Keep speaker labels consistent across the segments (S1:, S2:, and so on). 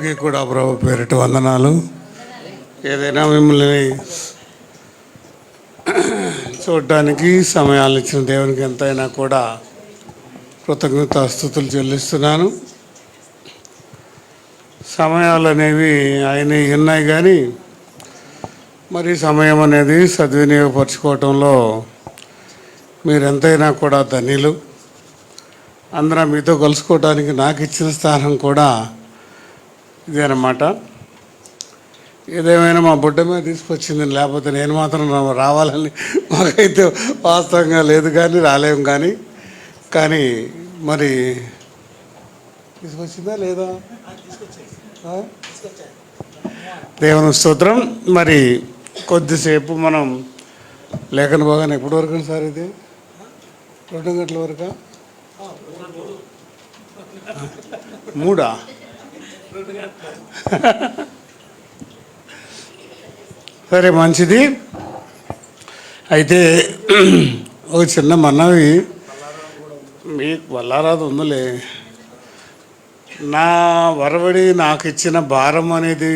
S1: అందరికీ కూడా ప్రభు పేరిట వందనాలు. ఏదైనా మిమ్మల్ని చూడటానికి సమయాలు ఇచ్చిన దేవునికి ఎంతైనా కూడా కృతజ్ఞతాస్తుతులు చెల్లిస్తున్నాను. సమయాలు అనేవి ఆయన ఉన్నాయి, కానీ మరి సమయం అనేది సద్వినియోగపరచుకోవటంలో మీరెంతైనా కూడా ధన్యులు. అందరం మీతో కలుసుకోవడానికి నాకు ఇచ్చిన స్థానం కూడా ఇదేనమాట. ఏదేమైనా మా బుడ్డ మీద తీసుకొచ్చింది, లేకపోతే నేను మాత్రం రావాలని మాకైతే వాస్తవంగా లేదు, కానీ రాలేము. కానీ మరి తీసుకొచ్చిందా లేదా? దేవుని స్తోత్రం. మరి కొద్దిసేపు మనం లేఖన భాగాన్ని ఎప్పటి వరకు సార్? ఇది 2 గంటల వరకు, 3 సరే, మంచిది. అయితే ఒక చిన్న మనవి, మీకు వల్లారాదు ఉందిలే. నా వరవడి నాకు ఇచ్చిన భారం అనేది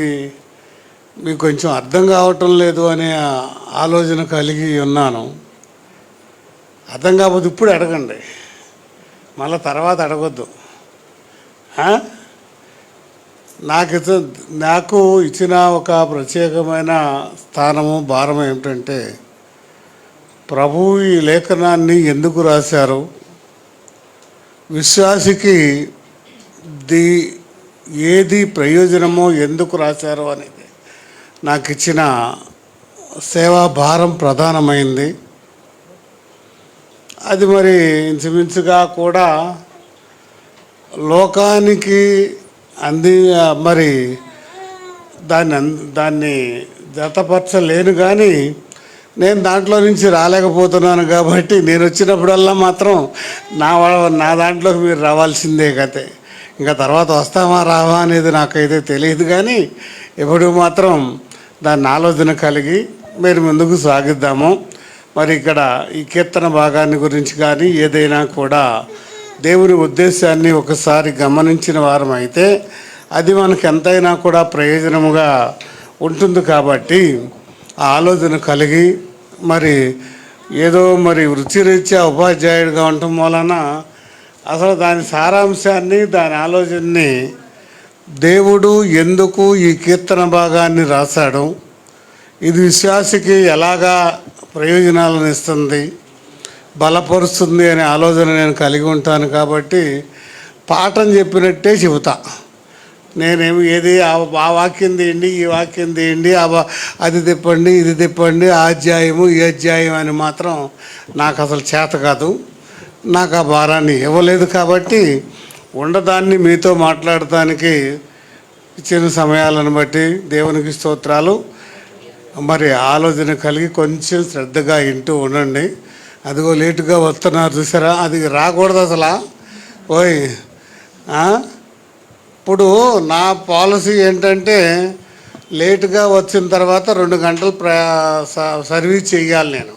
S1: మీకు కొంచెం అర్థం కావటం లేదు అనే ఆలోచన కలిగి ఉన్నాను. అర్థం కాకపోతే ఇప్పుడు అడగండి, మళ్ళీ తర్వాత అడగొద్దు. నాకు ఇచ్చిన ఒక ప్రత్యేకమైన స్థానము, భారం ఏమిటంటే, ప్రభువు ఈ లేఖనాన్ని ఎందుకు రాశారు, విశ్వాసికి ఏది ప్రయోజనమో ఎందుకు రాశారు అనేది నాకు ఇచ్చిన సేవా భారం ప్రధానమైంది. అది మరి ఇంచుమించుగా కూడా లోకానికి మరి దాన్ని జతపరచలేను, కానీ నేను దాంట్లో నుంచి రాలేకపోతున్నాను. కాబట్టి నేను వచ్చినప్పుడల్లా మాత్రం నా దాంట్లోకి మీరు రావాల్సిందే కతే. ఇంకా తర్వాత వస్తామా రావా అనేది నాకైతే తెలియదు, కానీ ఎప్పుడు మాత్రం దాన్ని ఆలోచన కలిగి మీరు ముందుకు సాగిద్దాము. మరి ఇక్కడ ఈ కీర్తన భాగాన్ని గురించి కానీ ఏదైనా కూడా దేవుని ఉద్దేశాన్ని ఒకసారి గమనించిన వారం అయితే అది మనకు ఎంతైనా కూడా ప్రయోజనముగా ఉంటుంది. కాబట్టి ఆ ఆలోచన కలిగి మరి ఏదో మరి వృత్తిరీత్యా ఉపాధ్యాయుడిగా ఉండటం వలన అసలు దాని సారాంశాన్ని, దాని ఆలోచనని దేవుడు ఎందుకు ఈ కీర్తన భాగాన్ని రాశాడు, ఇది విశ్వాసికి ఎలాగా ప్రయోజనాలను ఇస్తుంది, బలపరుస్తుంది అనే ఆలోచన నేను కలిగి ఉంటాను. కాబట్టి పాఠం చెప్పినట్టే చెబుతా. నేనేమి ఏది ఆ వాక్యం తీయండి, ఈ వాక్యం తీయండి, అది తిప్పండి, ఇది తిప్పండి, ఆ అధ్యాయము ఈ అధ్యాయం అని మాత్రం నాకు అసలు చేత కాదు. నాకు ఆ భారాన్ని ఇవ్వలేదు. కాబట్టి ఉండదాన్ని మీతో మాట్లాడటానికి ఇచ్చిన సమయాలను బట్టి దేవునికి స్తోత్రాలు. మరి ఆలోచన కలిగి కొంచెం శ్రద్ధగా వింటూ ఉండండి. అదిగో లేటుగా వస్తున్నారు చూసారా, అది రాకూడదు అసలు. ఓయ్, ఇప్పుడు నా పాలసీ ఏంటంటే లేటుగా వచ్చిన తర్వాత 2 గంటలు సర్వీస్ చేయాలి నేను.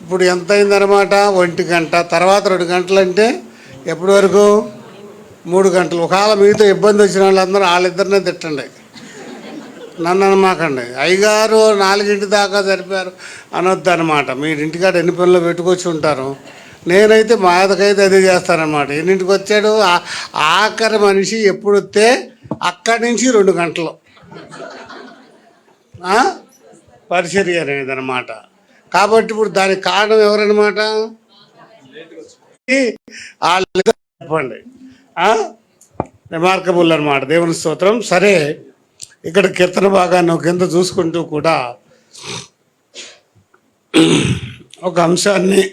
S1: ఇప్పుడు ఎంత అయిందనమాట? 1 గంట. తర్వాత 2 గంటలు అంటే ఎప్పటి వరకు? 3 గంటలు. ఒకవేళ మీతో ఇబ్బంది వచ్చిన వాళ్ళందరూ వాళ్ళిద్దరినే తిట్టండి, నన్ను అనమాకండి. అయ్యగారు 4 దాకా సరిపోయారు అనొద్దు అనమాట. మీరు ఇంటికాడ ఎన్ని పనులు పెట్టుకొచ్చి ఉంటారు. నేనైతే మాదకైతే అదే చేస్తానన్నమాట. ఎన్నింటికి వచ్చాడు ఆఖరి మనిషి ఎప్పుడు వస్తే అక్కడి నుంచి 2 గంటలు పరిచర్య అనేది అనమాట. కాబట్టి ఇప్పుడు దానికి కారణం ఎవరన్నమాట? వాళ్ళు చెప్పండి. రిమార్కబుల్ అనమాట. దేవుని స్తోత్రం. సరే, ఇక్కడ కీర్తన భాగాన్ని కింద చూసుకుంటూ కూడా ఒక అంశాన్ని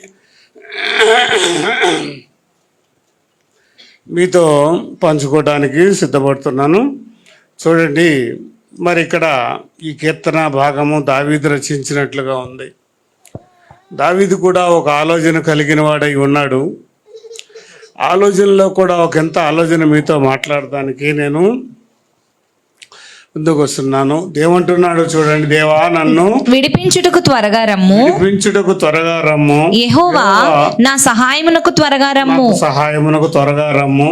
S1: మీతో పంచుకోవడానికి సిద్ధపడుతున్నాను. చూడండి, మరి ఇక్కడ ఈ కీర్తన భాగము దావీదు రచించినట్లుగా ఉంది. దావీదు కూడా ఒక ఆలోచన కలిగిన వాడై ఉన్నాడు. ఆలోచనలో కూడా ఒకంత ఆలోచన మీతో మాట్లాడడానికి నేను ముందుకు వస్తున్నాను. దేవంటున్నాడు చూడండి, దేవా నన్ను
S2: విడిపించుటకు త్వరగా రమ్ము, యెహోవా నా సహాయమునకు త్వరగా రమ్ము.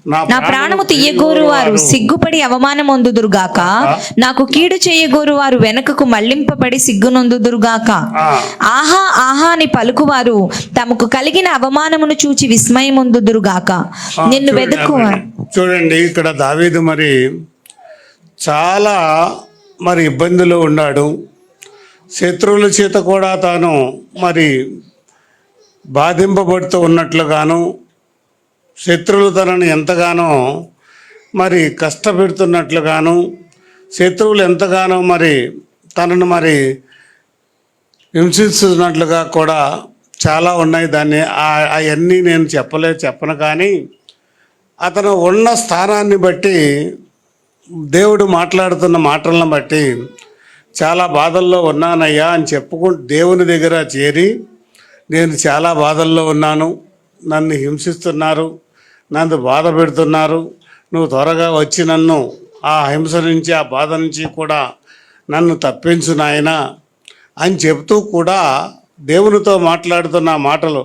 S2: నా ప్రాణము తీయగోరు వారు సిగ్గుపడి అవమానమొందుదురుగాక, నాకు కీడు చేయగోరు వారు వెనకకు మళ్లింపబడి సిగ్గునొందుదురుగాక. ఆహా ఆహా అని పలుకువారు తమకు కలిగిన అవమానమును చూచి విస్మయమొందుదురుగాక. నిన్ను వెతుక్కువారు.
S1: చూడండి, ఇక్కడ దావీదు మరి చాలా ఇబ్బందులు ఉన్నాడు. శత్రువుల చేత కూడా తాను మరి బాధింపబడుతూ ఉన్నట్లుగాను, శత్రువులు తనను ఎంతగానో మరి కష్టపెడుతున్నట్లుగాను, శత్రువులు ఎంతగానో మరి తనను మరి హింసిస్తున్నట్లుగా కూడా చాలా ఉన్నాయి. దాన్ని అవన్నీ నేను చెప్పను. కానీ అతను ఉన్న స్థానాన్ని బట్టి, దేవుడు మాట్లాడుతున్న మాటలను బట్టి చాలా బాధల్లో ఉన్నానయ్యా అని దేవుని దగ్గర చేరి, నేను చాలా బాధల్లో ఉన్నాను, నన్ను హింసిస్తున్నారు, నన్ను బాధ పెడుతున్నారు, నువ్వు త్వరగా వచ్చి నన్ను ఆ హింస నుంచి, ఆ బాధ నుంచి కూడా నన్ను తప్పించు నాయనా అని చెప్తూ కూడా దేవునితో మాట్లాడుతున్న మాటలు,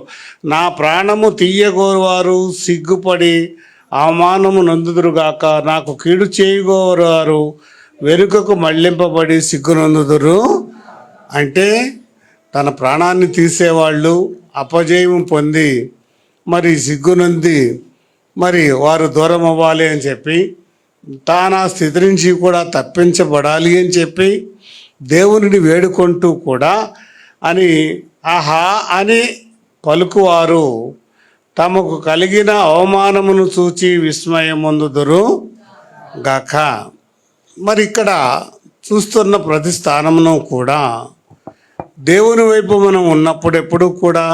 S1: నా ప్రాణము తీయగోరువారు సిగ్గుపడి అవమానము నొందుదురుగాక, నాకు కీడు చేయగోరువారు వెనుకకు మళ్లింపబడి సిగ్గునొందుదురు. అంటే తన ప్రాణాన్ని తీసేవాళ్ళు అపజయం పొంది మరి సిగ్గునొంది మరి వారు దూరం అవ్వాలి అని చెప్పి, తాను ఆ స్థితి నుంచి కూడా తప్పించబడాలి అని చెప్పి దేవునిని వేడుకుంటూ కూడా అని ఆహా అని పలుకువారు తమకు కలిగిన అవమానమును చూచి విస్మయమొందుదురు గాక. మరి ఇక్కడ చూస్తున్న ప్రతి స్థానమును కూడా దేవుని వైపు మనం ఉన్నప్పుడు ఎప్పుడూ కూడా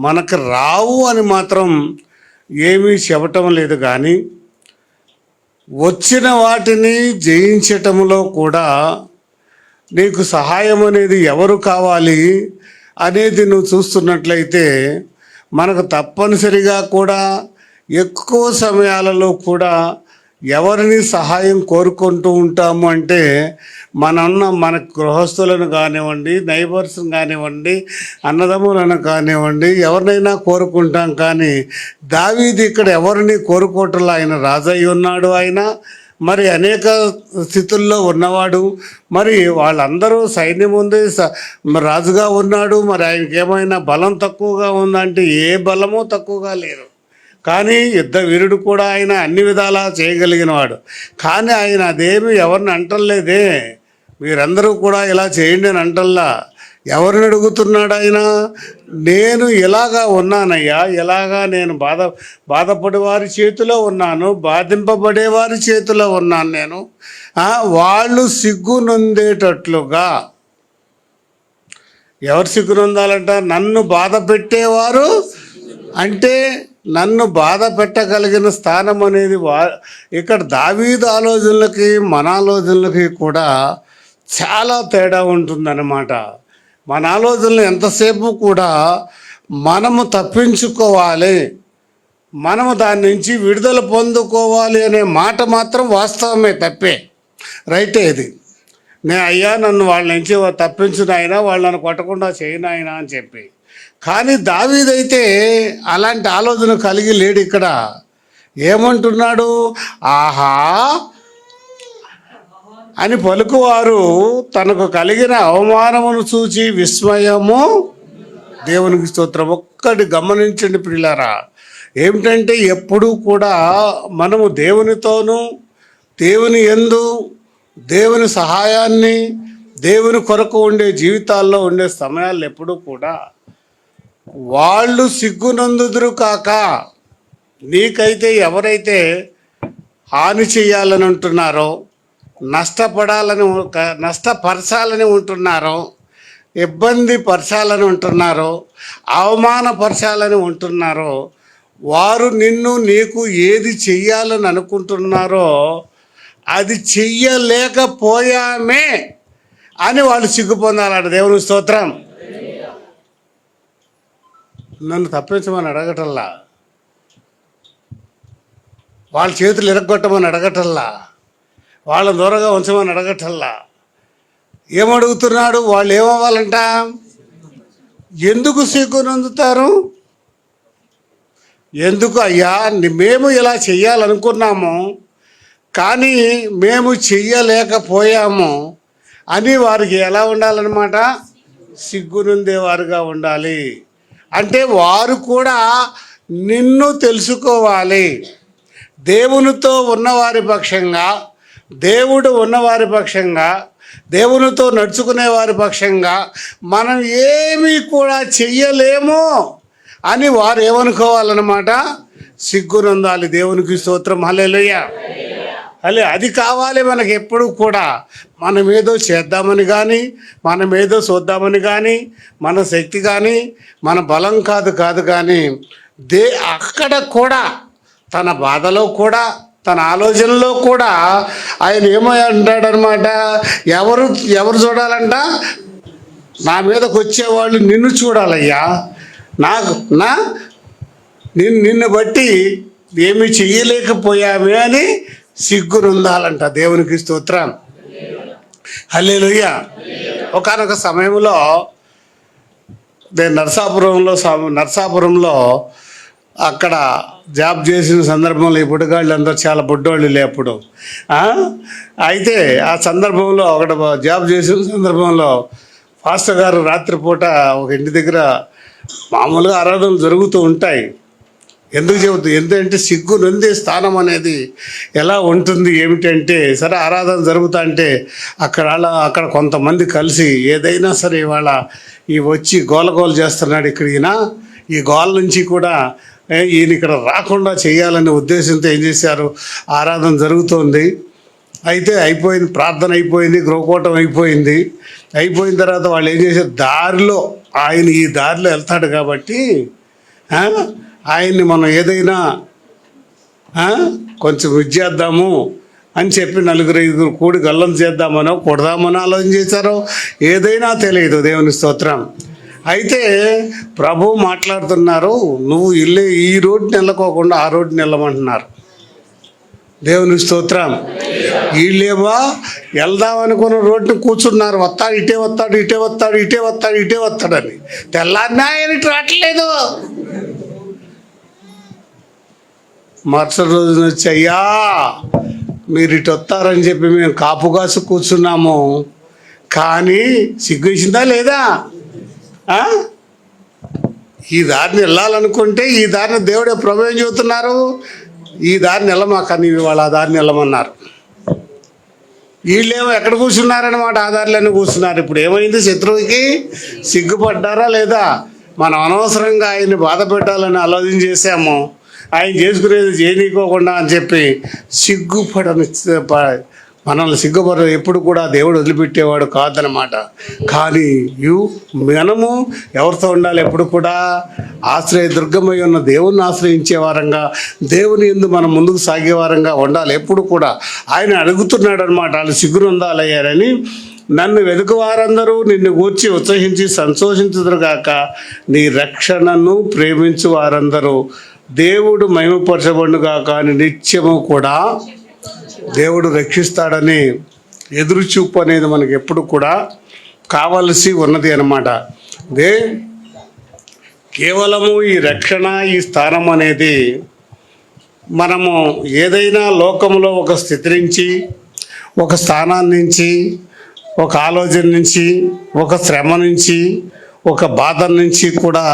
S1: మనకు రావు అని మాత్రం ఏమీ చెప్పటం లేదు. కానీ వచ్చిన వాటిని జయించటంలో కూడా నీకు సహాయం అనేది ఎవరు కావాలి అనేది నువ్వు చూస్తున్నట్లయితే, మనకు తప్పనిసరిగా కూడా ఎక్కువ సమయాలలో కూడా ఎవరిని సహాయం కోరుకుంటూ ఉంటాము అంటే, మన గృహస్థులను కానివ్వండి, నైబర్స్ని కానివ్వండి, అన్నదమ్ములను కానివ్వండి, ఎవరినైనా కోరుకుంటాం. కానీ దావీదు ఇక్కడ ఎవరిని కోరుకోవటంలో, ఆయన రాజయ్య ఉన్నాడు, ఆయన మరి అనేక స్థితుల్లో ఉన్నవాడు, మరి వాళ్ళందరూ సైన్యం ఉంది, రాజుగా ఉన్నాడు. మరి ఆయనకి ఏమైనా బలం తక్కువగా ఉందంటే ఏ బలమూ తక్కువగా లేరు. కానీ యుద్ధ వీరుడు కూడా ఆయన అన్ని విధాలా చేయగలిగిన వాడు. కానీ ఆయన అదేమి ఎవరిని అంటలేదే, మీరందరూ కూడా ఇలా చేయండి అని అంటల్లా. ఎవరిని అడుగుతున్నాడు ఆయన? నేను ఇలాగా ఉన్నానయ్యా, ఇలాగా నేను బాధపడే వారి చేతిలో ఉన్నాను, బాధింపబడే వారి చేతిలో ఉన్నాను నేను. వాళ్ళు సిగ్గునొందేటట్లుగా. ఎవరు సిగ్గునొందాలంట? నన్ను బాధ పెట్టేవారు. అంటే నన్ను బాధ పెట్టగలిగిన స్థానం అనేది ఇక్కడ దావీదు ఆలోచనలకి మన ఆలోచనలకి కూడా చాలా తేడా ఉంటుందన్నమాట. మన ఆలోచనలు ఎంతసేపు కూడా మనము తప్పించుకోవాలి, మనము దాని నుంచి విడుదల పొందుకోవాలి అనే మాట మాత్రం వాస్తవమే, తప్పే, రైటే. ఇది అయ్యా నన్ను వాళ్ళ నుంచి తప్పించిన ఆయన, వాళ్ళని కొట్టకుండా చేయను ఆయన అని చెప్పి. కానీ దావీదైతే అలాంటి ఆలోచన కలిగి లేడు. ఇక్కడ ఏమంటున్నాడు? ఆహా అని పలుకువారు తనకు కలిగిన అవమానమును చూచి విస్మయము. దేవునికి స్తోత్రం. ఒక్కటి గమనించండి ప్రియులారా, ఏమిటంటే ఎప్పుడూ కూడా మనము దేవునితోనూ, దేవుని యందు, దేవుని సహాయాన్ని, దేవుని కొరకు ఉండే జీవితాల్లో ఉండే సమయాలు ఎప్పుడూ కూడా వాళ్ళు సిగ్గునందుదురు కాక, నీకైతే ఎవరైతే హాని చేయాలని ఉంటున్నారో, నష్టపరచాలని ఉంటున్నారో, ఇబ్బంది పరచాలని ఉంటున్నారో, అవమానపరచాలని ఉంటున్నారో, వారు నీకు ఏది చెయ్యాలని అనుకుంటున్నారో అది చెయ్యలేకపోయామే అని వాళ్ళు సిగ్గు పొందాలట. దేవుని స్తోత్రం. నన్ను తప్పించమని అడగటల్లా, వాళ్ళ చేతులు ఇరగొట్టమని అడగటల్లా, వాళ్ళ దూరంగా ఉంచమని అడగటల్లా. ఏమడుగుతున్నాడు? వాళ్ళు ఏమవ్వాలంట? ఎందుకు సిగ్గునందుతారు? ఎందుకు అయ్యా మేము ఇలా చెయ్యాలనుకున్నాము కానీ మేము చెయ్యలేకపోయాము అని వారికి ఎలా ఉండాలన్నమాట? సిగ్గునుందేవారుగా ఉండాలి. అంటే వారు కూడా నిన్ను తెలుసుకోవాలి. దేవునితో ఉన్నవారి పక్షంగా, దేవుడు ఉన్నవారి పక్షంగా, దేవునితో నడుచుకునే వారి పక్షంగా మనం ఏమీ కూడా చెయ్యలేము అని వారు ఏమనుకోవాలన్నమాట? సిగ్గునుందాలి. దేవునికి స్తోత్రం. హల్లెలూయా. అది కావాలి మనకి. ఎప్పుడు కూడా మనం ఏదో చేద్దామని కానీ, మనం ఏదో చూద్దామని కానీ, మన శక్తి కానీ, మన బలం కాదు కానీ అక్కడ కూడా తన బాధలో కూడా, తన ఆలోచనలో కూడా ఆయన ఏమో అంటాడనమాట, ఎవరు చూడాలంట? నా మీదకి వచ్చేవాళ్ళు నిన్ను చూడాలయ్యా. నిన్ను బట్టి ఏమి చెయ్యలేకపోయామే అని సిగ్గునుందాలంట. దేవునికి స్తోత్రం. హల్లెలూయా. ఒకానొక సమయంలో నేను నరసాపురంలో అక్కడ జాబ్ చేసిన సందర్భంలో ఈ బుడ్డగాళ్ళు అందరూ చాలా బుడ్డోళ్ళు అప్పుడు. అయితే ఆ సందర్భంలో అక్కడ జాబ్ చేసిన సందర్భంలో పాస్టర్ గారు రాత్రిపూట ఒక ఇంటి దగ్గర మామూలుగా ఆరాధనలు జరుగుతూ ఉంటాయి. ఎందుకంటే సిగ్గు నొందే స్థానం అనేది ఎలా ఉంటుంది ఏమిటంటే, సరే ఆరాధన జరుగుతా అంటే అక్కడ కొంతమంది కలిసి ఏదైనా సరే ఇవాళ వచ్చి గోలగోల చేస్తున్నాడు ఇక్కడ ఈ గోల నుంచి కూడా ఈయన ఇక్కడ రాకుండా చేయాలనే ఉద్దేశంతో ఏం చేశారు, ఆరాధన జరుగుతోంది. అయితే అయిపోయింది, ప్రార్థన అయిపోయింది, గృహకూటం అయిపోయిన తర్వాత వాళ్ళు ఏం చేశారు, దారిలో ఆయన ఈ దారిలో వెళ్తాడు కాబట్టి ఆయన్ని మనం ఏదైనా కొంచెం చేద్దాము అని చెప్పి 4-5 కూడి గల్లం చేద్దామనో కొడదామనో ఆలోచన చేశారో ఏదైనా తెలియదు. దేవుని స్తోత్రం. అయితే ప్రభు మాట్లాడుతున్నారు, నువ్వు ఈ రోడ్డుని వెళ్ళకోకుండా ఆ రోడ్డుని వెళ్ళమంటున్నారు. దేవుని స్తోత్రం. వీళ్ళేమో వెళ్దాం అనుకున్న రోడ్డుని కూర్చున్నారు, ఇటే వస్తాడని. తెల్లారినా ఆయన ఇటు రావట్లేదు. మరుసటి రోజున వచ్చి, అయ్యా మీరు ఇటు వస్తారని చెప్పి మేము కాపు కాసు కూర్చున్నాము, కానీ సిగ్గుసిందా లేదా? ఈ దారిని వెళ్ళాలనుకుంటే ఈ దారిని దేవుడే ప్రభు ఏం చెబుతున్నారు, ఈ దారిని వెళ్ళమాక, వాళ్ళు ఆ దారిని వెళ్ళమన్నారు. వీళ్ళేమో ఎక్కడ కూర్చున్నారనమాట, ఆ దారిలోనే కూర్చున్నారు. ఇప్పుడు ఏమైంది, శత్రువుకి సిగ్గుపడ్డారా లేదా? మనం అనవసరంగా ఆయన్ని బాధ పెట్టాలని ఆలోచన చేశాము, ఆయన చేసుకునేది చేయనీకోకుండా అని చెప్పి మనల్ని సిగ్గుపడ ఎప్పుడు కూడా దేవుడు వదిలిపెట్టేవాడు కాదనమాట. కానీ మనము ఎవరితో ఉండాలి? ఎప్పుడు కూడా దుర్గమై ఉన్న దేవుణ్ణి ఆశ్రయించే వారంగా, దేవుని యందు మనం ముందుకు సాగే వారంగా ఉండాలి. ఎప్పుడు కూడా ఆయన అడుగుతున్నాడు అనమాట, వాళ్ళు సిగ్గునుందాలయ్యారని. నన్ను వెతుకు వారందరూ నిన్ను గూర్చి ఉత్సహించి సంతోషించుదురుగాక, నీ రక్షణను ప్రేమించు వారందరూ దేవుడు మహిమపరచబడుగాక అని నిత్యము కూడా దేవుడు రక్షిస్తాడని ఎదురుచూపు అనేది మనకి ఎప్పుడు కూడా కావలసి ఉన్నది అన్నమాట. కేవలము ఈ రక్షణ, ఈ స్థానం అనేది మనము ఏదైనా లోకంలో ఒక స్థితి నుంచి, ఒక స్థానాన్ని నుంచి, ఒక ఆలోచన నుంచి, ఒక శ్రమ నుంచి, ఒక బాధ నుంచి కూడా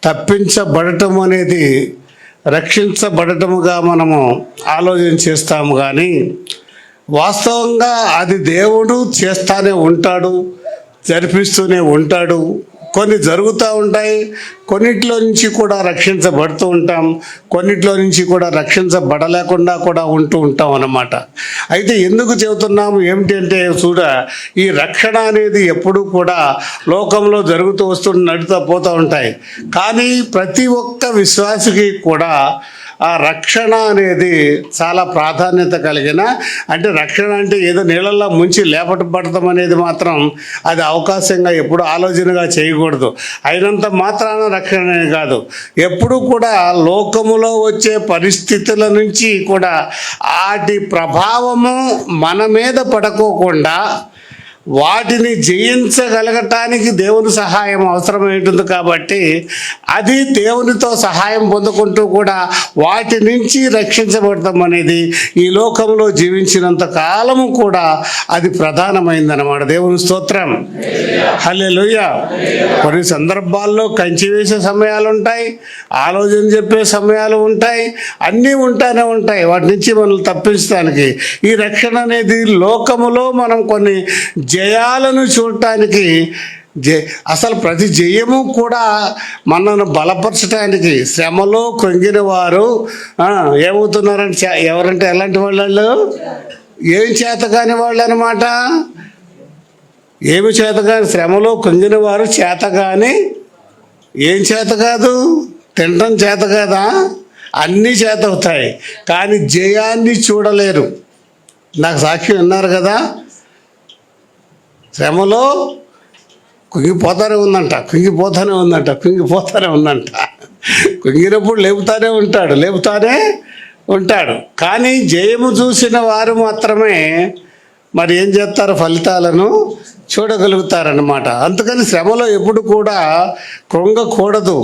S1: తప్పించబడటం అనేది రక్షించబడటముగా మనము ఆలోచన చేస్తాము. కానీ వాస్తవంగా అది దేవుడు చేస్తూనే ఉంటాడు, జరిపిస్తూనే ఉంటాడు. కొన్ని జరుగుతూ ఉంటాయి, కొన్నిట్లో నుంచి కూడా రక్షించబడుతూ ఉంటాం, కొన్నిట్లో నుంచి కూడా రక్షించబడలేకుండా కూడా ఉంటాం అన్నమాట. అయితే ఎందుకు చెబుతున్నాము ఏమిటంటే, ఈ రక్షణ అనేది ఎప్పుడూ కూడా లోకంలో జరుగుతూ నడుతూ పోతూ ఉంటాయి. కానీ ప్రతి ఒక్క విశ్వాసికి కూడా ఆ రక్షణ అనేది చాలా ప్రాధాన్యత కలిగిన, అంటే రక్షణ అంటే ఏదో నీళ్ళల్లో ముంచి లేపటపడతాం అనేది మాత్రం అది అవకాశంగా ఎప్పుడు ఆలోచనగా చేయకూడదు. అయినంత మాత్రాన రక్షణ కాదు, ఎప్పుడు కూడా లోకములో వచ్చే పరిస్థితుల నుంచి కూడా వాటి ప్రభావము మన మీద పడుకోకుండా వాటిని జయించగలగటానికి దేవుని సహాయం అవసరమవుతుంది. కాబట్టి అది దేవునితో సహాయం పొందుకుంటూ కూడా వాటి నుంచి రక్షించబడతాం అనేది ఈ లోకంలో జీవించినంత కాలము కూడా అది ప్రధానమైందన్నమాట. దేవుని స్తోత్రం, హల్లెలూయా. కొన్ని సందర్భాల్లో కంచి వేసే సమయాలు ఉంటాయి, ఆలోచన చెప్పే సమయాలు ఉంటాయి, అన్నీ ఉంటానే ఉంటాయి. వాటి నుంచి మనల్ని తప్పించడానికి ఈ రక్షణ అనేది లోకములో మనం కొన్ని జయాలను చూడటానికి అసలు ప్రతి జయము కూడా మనను బలపరచడానికి, శ్రమలో కృంగిన వారు ఏమవుతున్నారంటే ఎవరంటే ఎలాంటి వాళ్ళు, ఏం చేత కాని వాళ్ళు అనమాట. ఏమి చేత కాని, శ్రమలో కృంగిన వారు చేత కాని, ఏం చేత కాదు, తినడం చేత కాదా, అన్నీ చేత అవుతాయి కానీ జయాన్ని చూడలేరు. నాకు సాక్ష్యం విన్నారు కదా, శ్రమలో కుంగిపోతానే ఉందంట. కుంగినప్పుడు లేపుతానే ఉంటాడు. కానీ జయము చూసిన వారు మాత్రమే మరి ఏం చేస్తారు, ఫలితాలను చూడగలుగుతారన్నమాట. అందుకని శ్రమలో ఎప్పుడు కూడా కృంగకూడదు.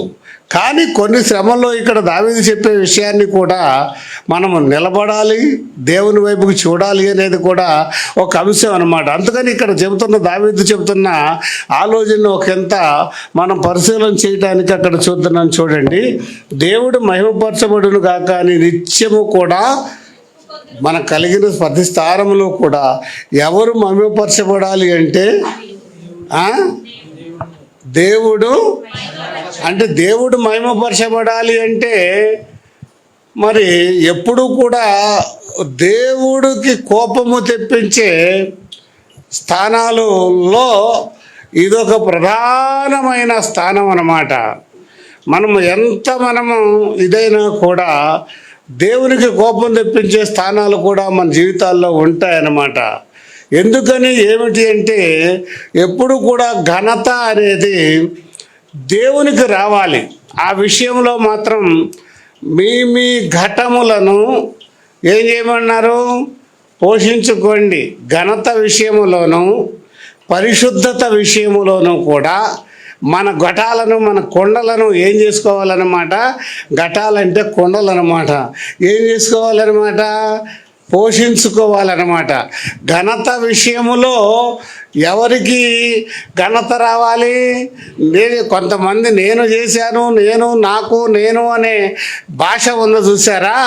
S1: కానీ కొన్ని శ్రమల్లో ఇక్కడ దావీదు చెప్పే విషయాన్ని కూడా మనము నిలబడాలి, దేవుని వైపుకు చూడాలి అనేది కూడా ఒక అంశం అన్నమాట. అందుకని ఇక్కడ దావీదు చెబుతున్న ఆలోచన ఒకంత మనం పరిశీలన చేయడానికి అక్కడ చూస్తున్నాం. చూడండి, దేవుడు మహిమపరచబడును గాక అని నిత్యము కూడా మనకు కలిగిన ప్రతి స్థానంలో కూడా ఎవరు మహిమపరచబడాలి అంటే దేవుడు మహిమపరచబడాలి అంటే మరి ఎప్పుడు కూడా దేవుడికి కోపము తెప్పించే స్థానాలలో ఇదొక ప్రధానమైన స్థానం అన్నమాట. మనము ఇదైనా కూడా దేవునికి కోపం తెప్పించే స్థానాలు కూడా మన జీవితాల్లో ఉంటాయన్నమాట. ఎందుకని ఏమిటి అంటే ఎప్పుడు కూడా ఘనత అనేది దేవునికి రావాలి. ఆ విషయంలో మాత్రం మీ ఘటములను ఏం చేయమన్నారు, పోషించుకోండి. ఘనత విషయములోను పరిశుద్ధత విషయములోను కూడా మన ఘటాలను, మన కొండలను ఏం చేసుకోవాలన్నమాట, ఘటాలంటే కొండలు అన్నమాట. ఏం చేసుకోవాలన్నమాట, పోషించుకోవాలన్నమాట. ఘనత విషయములో ఎవరికి ఘనత రావాలి, కొంతమంది నేను చేశాను, నేను అనే భాష ఉందో చూసారా,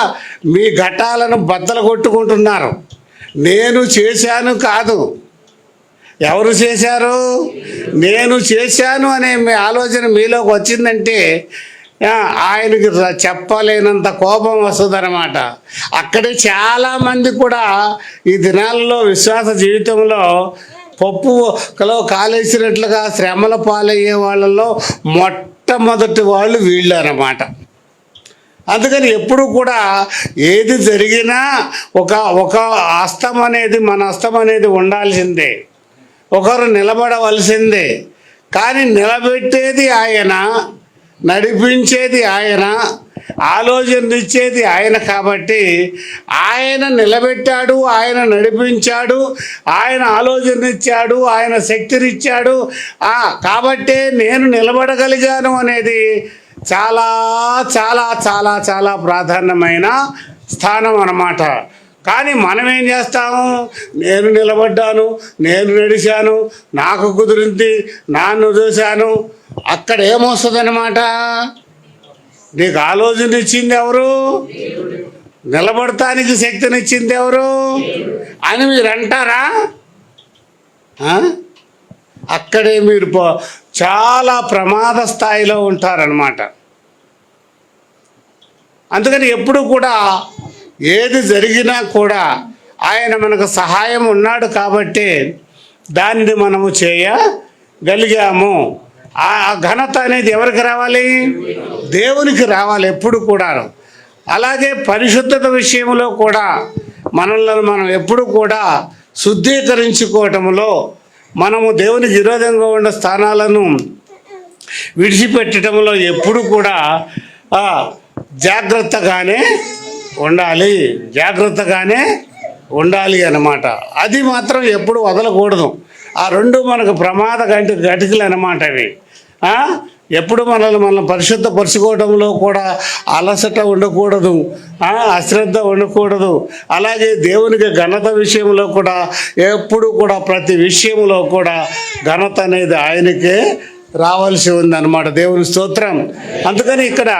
S1: మీ ఘటాలను బద్దలు కొట్టుకుంటున్నారు. నేను చేశాను కాదు, ఎవరు చేశారు, నేను చేశాను అనే మీ ఆలోచన మీలోకి వచ్చిందంటే ఆయనకి చెప్పలేనంత కోపం వస్తుందన్నమాట. అక్కడే చాలామంది కూడా ఈ దినాలలో విశ్వాస జీవితంలో పప్పులో కాలేసినట్లుగా శ్రమల పాలయ్యే వాళ్ళలో మొట్టమొదటి వాళ్ళు వీళ్ళు అన్నమాట. అందుకని ఎప్పుడు కూడా ఏది జరిగినా ఒక హస్తం అనేది, మన హస్తం అనేది ఉండాల్సిందే, ఒకరు నిలబడవలసిందే. కానీ నిలబెట్టేది ఆయన, నడిపించేది ఆయన, ఆలోచన ఇచ్చేది ఆయన. కాబట్టి ఆయన నిలబెట్టాడు, ఆయన నడిపించాడు, ఆయన ఆలోచన ఇచ్చాడు, ఆయన శక్తినిచ్చాడు. కాబట్టే నేను నిలబడగలిగాను అనేది చాలా చాలా చాలా చాలా ప్రాధాన్యమైన స్థానం అన్నమాట. కానీ మనం ఏం చేస్తాము, నేను నిలబడ్డాను, నేను నడిచాను, నాకు కుదిరింది, నాన్ను చూశాను. అక్కడ ఏమొస్తుంది అన్నమాట, నీకు ఆలోచన ఇచ్చింది ఎవరు, నిలబడటానికి శక్తినిచ్చింది ఎవరు అని మీరు అంటారా? అక్కడే మీరు చాలా ప్రమాద స్థాయిలో ఉంటారన్నమాట. అందుకని ఎప్పుడు కూడా ఏది జరిగినా కూడా ఆయన మనకు సహాయం ఉన్నాడు కాబట్టి దానిని మనము చేయగలిగాము. ఆ ఘనత అనేది ఎవరికి రావాలి, దేవునికి రావాలి ఎప్పుడు కూడా. అలాగే పరిశుద్ధత విషయంలో కూడా మనల్ని మనం ఎప్పుడు కూడా శుద్ధీకరించుకోవటంలో, మనము దేవునికి విరోధంగా ఉన్న స్థానాలను విడిచిపెట్టడంలో ఎప్పుడు కూడా జాగ్రత్తగానే ఉండాలి అన్నమాట. అది మాత్రం ఎప్పుడు వదలకూడదు. ఆ రెండు మనకు ప్రమాద గటికలు అన్నమాట. అవి ఎప్పుడు మనం పరిశుద్ధపరచుకోవడంలో కూడా అలసట ఉండకూడదు, అశ్రద్ధ ఉండకూడదు. అలాగే దేవునికి ఘనత విషయంలో కూడా ఎప్పుడు కూడా ప్రతి విషయంలో కూడా ఘనత అనేది ఆయనకే రావాల్సి ఉందన్నమాట. దేవుని స్తోత్రం. అందుకని ఇక్కడ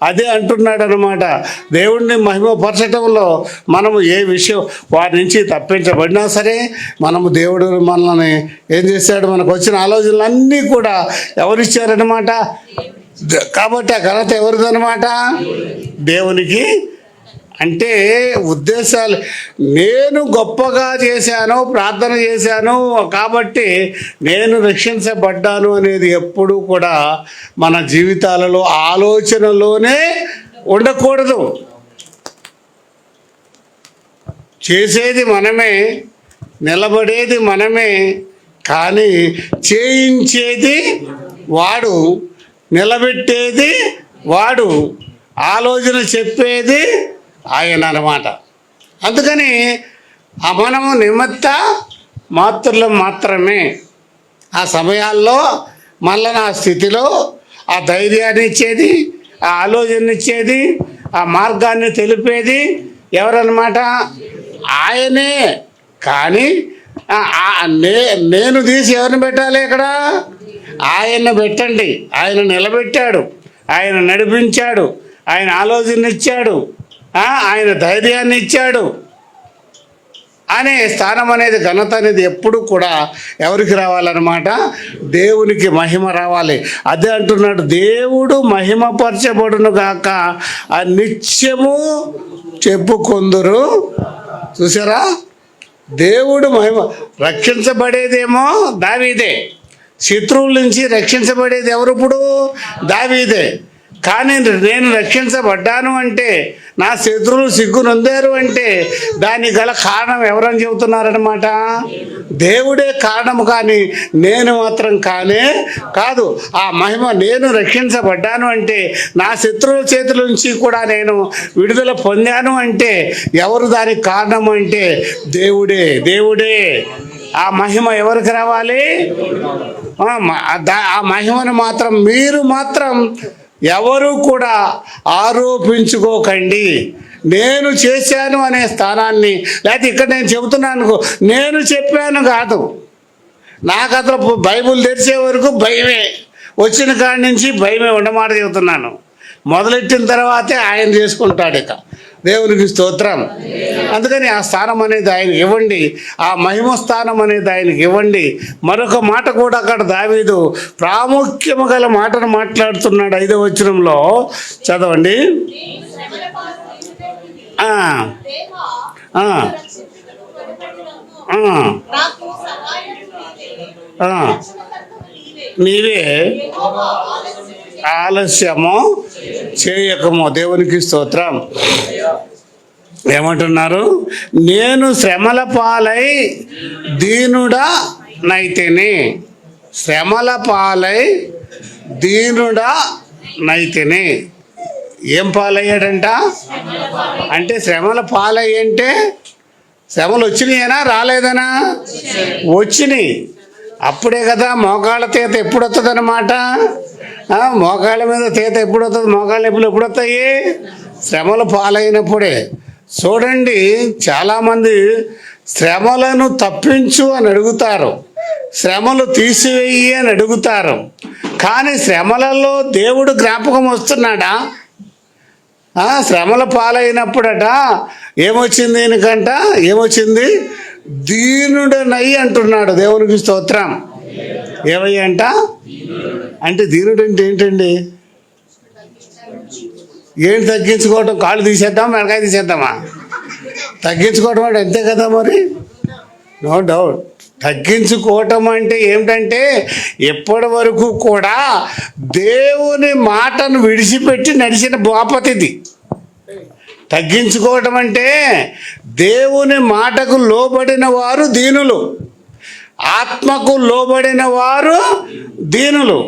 S1: అదే అంటున్నాడు అనమాట. దేవుడిని మహిమపరచడంలో మనము ఏ విషయం వారి నుంచి తప్పించబడినా సరే మనము దేవుడు మనల్ని ఏం చేశాడు, మనకు వచ్చిన ఆలోచనలన్నీ కూడా ఎవరిచ్చారనమాట. కాబట్టి ఆ ఘనత ఎవరిదనమాట? దేవునికి. అంటే ఉద్దేశాలు, నేను గొప్పగా చేశాను, ప్రార్థన చేశాను కాబట్టి నేను రక్షించబడ్డాను అనేది ఎప్పుడూ కూడా మన జీవితాలలో ఆలోచనలోనే ఉండకూడదు. చేసేది మనమే, నిలబడేది మనమే, కానీ చేయించేది వాడు, నిలబెట్టేది వాడు, ఆలోచన చెప్పేది ఆయన అన్నమాట. అందుకని మనము నిమిత్త మాత్రులం మాత్రమే. ఆ సమయాల్లో మళ్ళీ నా స్థితిలో ఆ ధైర్యాన్ని ఇచ్చేది, ఆ ఆలోచన ఇచ్చేది, ఆ మార్గాన్ని తెలిపేది ఎవరన్నమాట? ఆయనే. కానీ నేను తీసి ఎవరిని పెట్టాలి ఇక్కడ? ఆయన్ని పెట్టండి. ఆయన నిలబెట్టాడు, ఆయన నడిపించాడు, ఆయన ఆలోచన ఇచ్చాడు, ఆయన ధైర్యాన్ని ఇచ్చాడు అనే స్థానం అనేది, ఘనత అనేది ఎప్పుడు కూడా ఎవరికి రావాలన్నమాట? దేవునికి మహిమ రావాలి. అదే అంటున్నాడు, దేవుడు మహిమపరచబడును గాక ఆ నిత్యము చెప్పుకొందురు. చూసారా? దేవుడు మహిమ రక్షించబడేదేమో దావీదే, శత్రువుల నుంచి రక్షించబడేది ఎవరు? ఇప్పుడు దావీదే. కానీ నేను రక్షించబడ్డాను అంటే, నా శత్రువులు సిగ్గునొందారు అంటే దానికి గల కారణం ఎవరని చెబుతున్నారనమాట? దేవుడే కారణం, కానీ నేను మాత్రం కానే కాదు. ఆ మహిమ, నేను రక్షించబడ్డాను అంటే, నా శత్రువుల చేతుల నుంచి కూడా నేను విడుదల పొందాను అంటే ఎవరు దానికి కారణం అంటే దేవుడే. దేవుడే. ఆ మహిమ ఎవరికి రావాలి? ఆ మహిమను మాత్రం మీరు మాత్రం ఎవరు కూడా ఆరోపించుకోకండి. నేను చేశాను అనే స్థానాన్ని, లేకపోతే ఇక్కడ నేను చెబుతున్నాను నేను చెప్పాను కాదు. నాకు అసలు బైబుల్ తెరిచే వరకు భయమే, వచ్చిన కాడి నుంచి భయమే ఉండమాట చెబుతున్నాను. మొదలెట్టిన తర్వాతే ఆయన చేసుకుంటాడు. ఇక దేవునికి స్తోత్రం. అందుకని ఆ స్థానం అనేది ఆయన ఇవ్వండి, ఆ మహిమ స్థానం అనేది ఆయనకి ఇవ్వండి. మరొక మాట కూడా అక్కడ దావీదు ప్రాముఖ్యము గల మాటను మాట్లాడుతున్నాడు. 5వ వచనంలో చదవండి. నీవే ఆలస్యము చేయకము. దేవునికి స్తోత్రం. ఏమంటున్నారు? నేను శ్రమల పాలై దీనుడా నైతేనే. శ్రమల పాలై దీనుడా నైతేనే. ఏం పాలయ్యాడంట? అంటే శ్రమల పాలై అంటే శ్రమలు వచ్చినాయనా రాలేదనా? వచ్చినాయి. అప్పుడే కదా మోకాళ్ళ తీత ఎప్పుడు వస్తుంది అన్నమాట. మోకాళ్ళ మీద తీత ఎప్పుడు వస్తుంది? మోకాళ్ళ నొప్పులు ఎప్పుడు వస్తాయి? శ్రమలు పాలైనప్పుడే. చూడండి, చాలామంది శ్రమలను తప్పించు అని అడుగుతారు, శ్రమలు తీసివేయి అని అడుగుతారు. కానీ శ్రమలలో దేవుడు జ్ఞాపకం వస్తున్నాడా? శ్రమల పాలైనప్పుడట ఏమొచ్చింది? దీనికంట ఏమొచ్చింది? దీనుడనై అంటున్నాడు. దేవునికి స్తోత్రం. ఏమయ్యంట? అంటే దీనుడు అంటే ఏంటండి? ఏంటి తగ్గించుకోవటం? కాళ్ళు తీసేద్దామా, మెడకాయ తీసేద్దామా? తగ్గించుకోవటం అంటే అంతే కదా మరి. No doubt. తగ్గించుకోవటం అంటే ఏమిటంటే ఎప్పటి వరకు కూడా దేవుని మాటను విడిచిపెట్టి నడిచిన బాపతిది. తగ్గించుకోవటం అంటే దేవుని మాటకు లోబడిన వారు దీనులు, ఆత్మకు లోబడిన వారు దీనులు.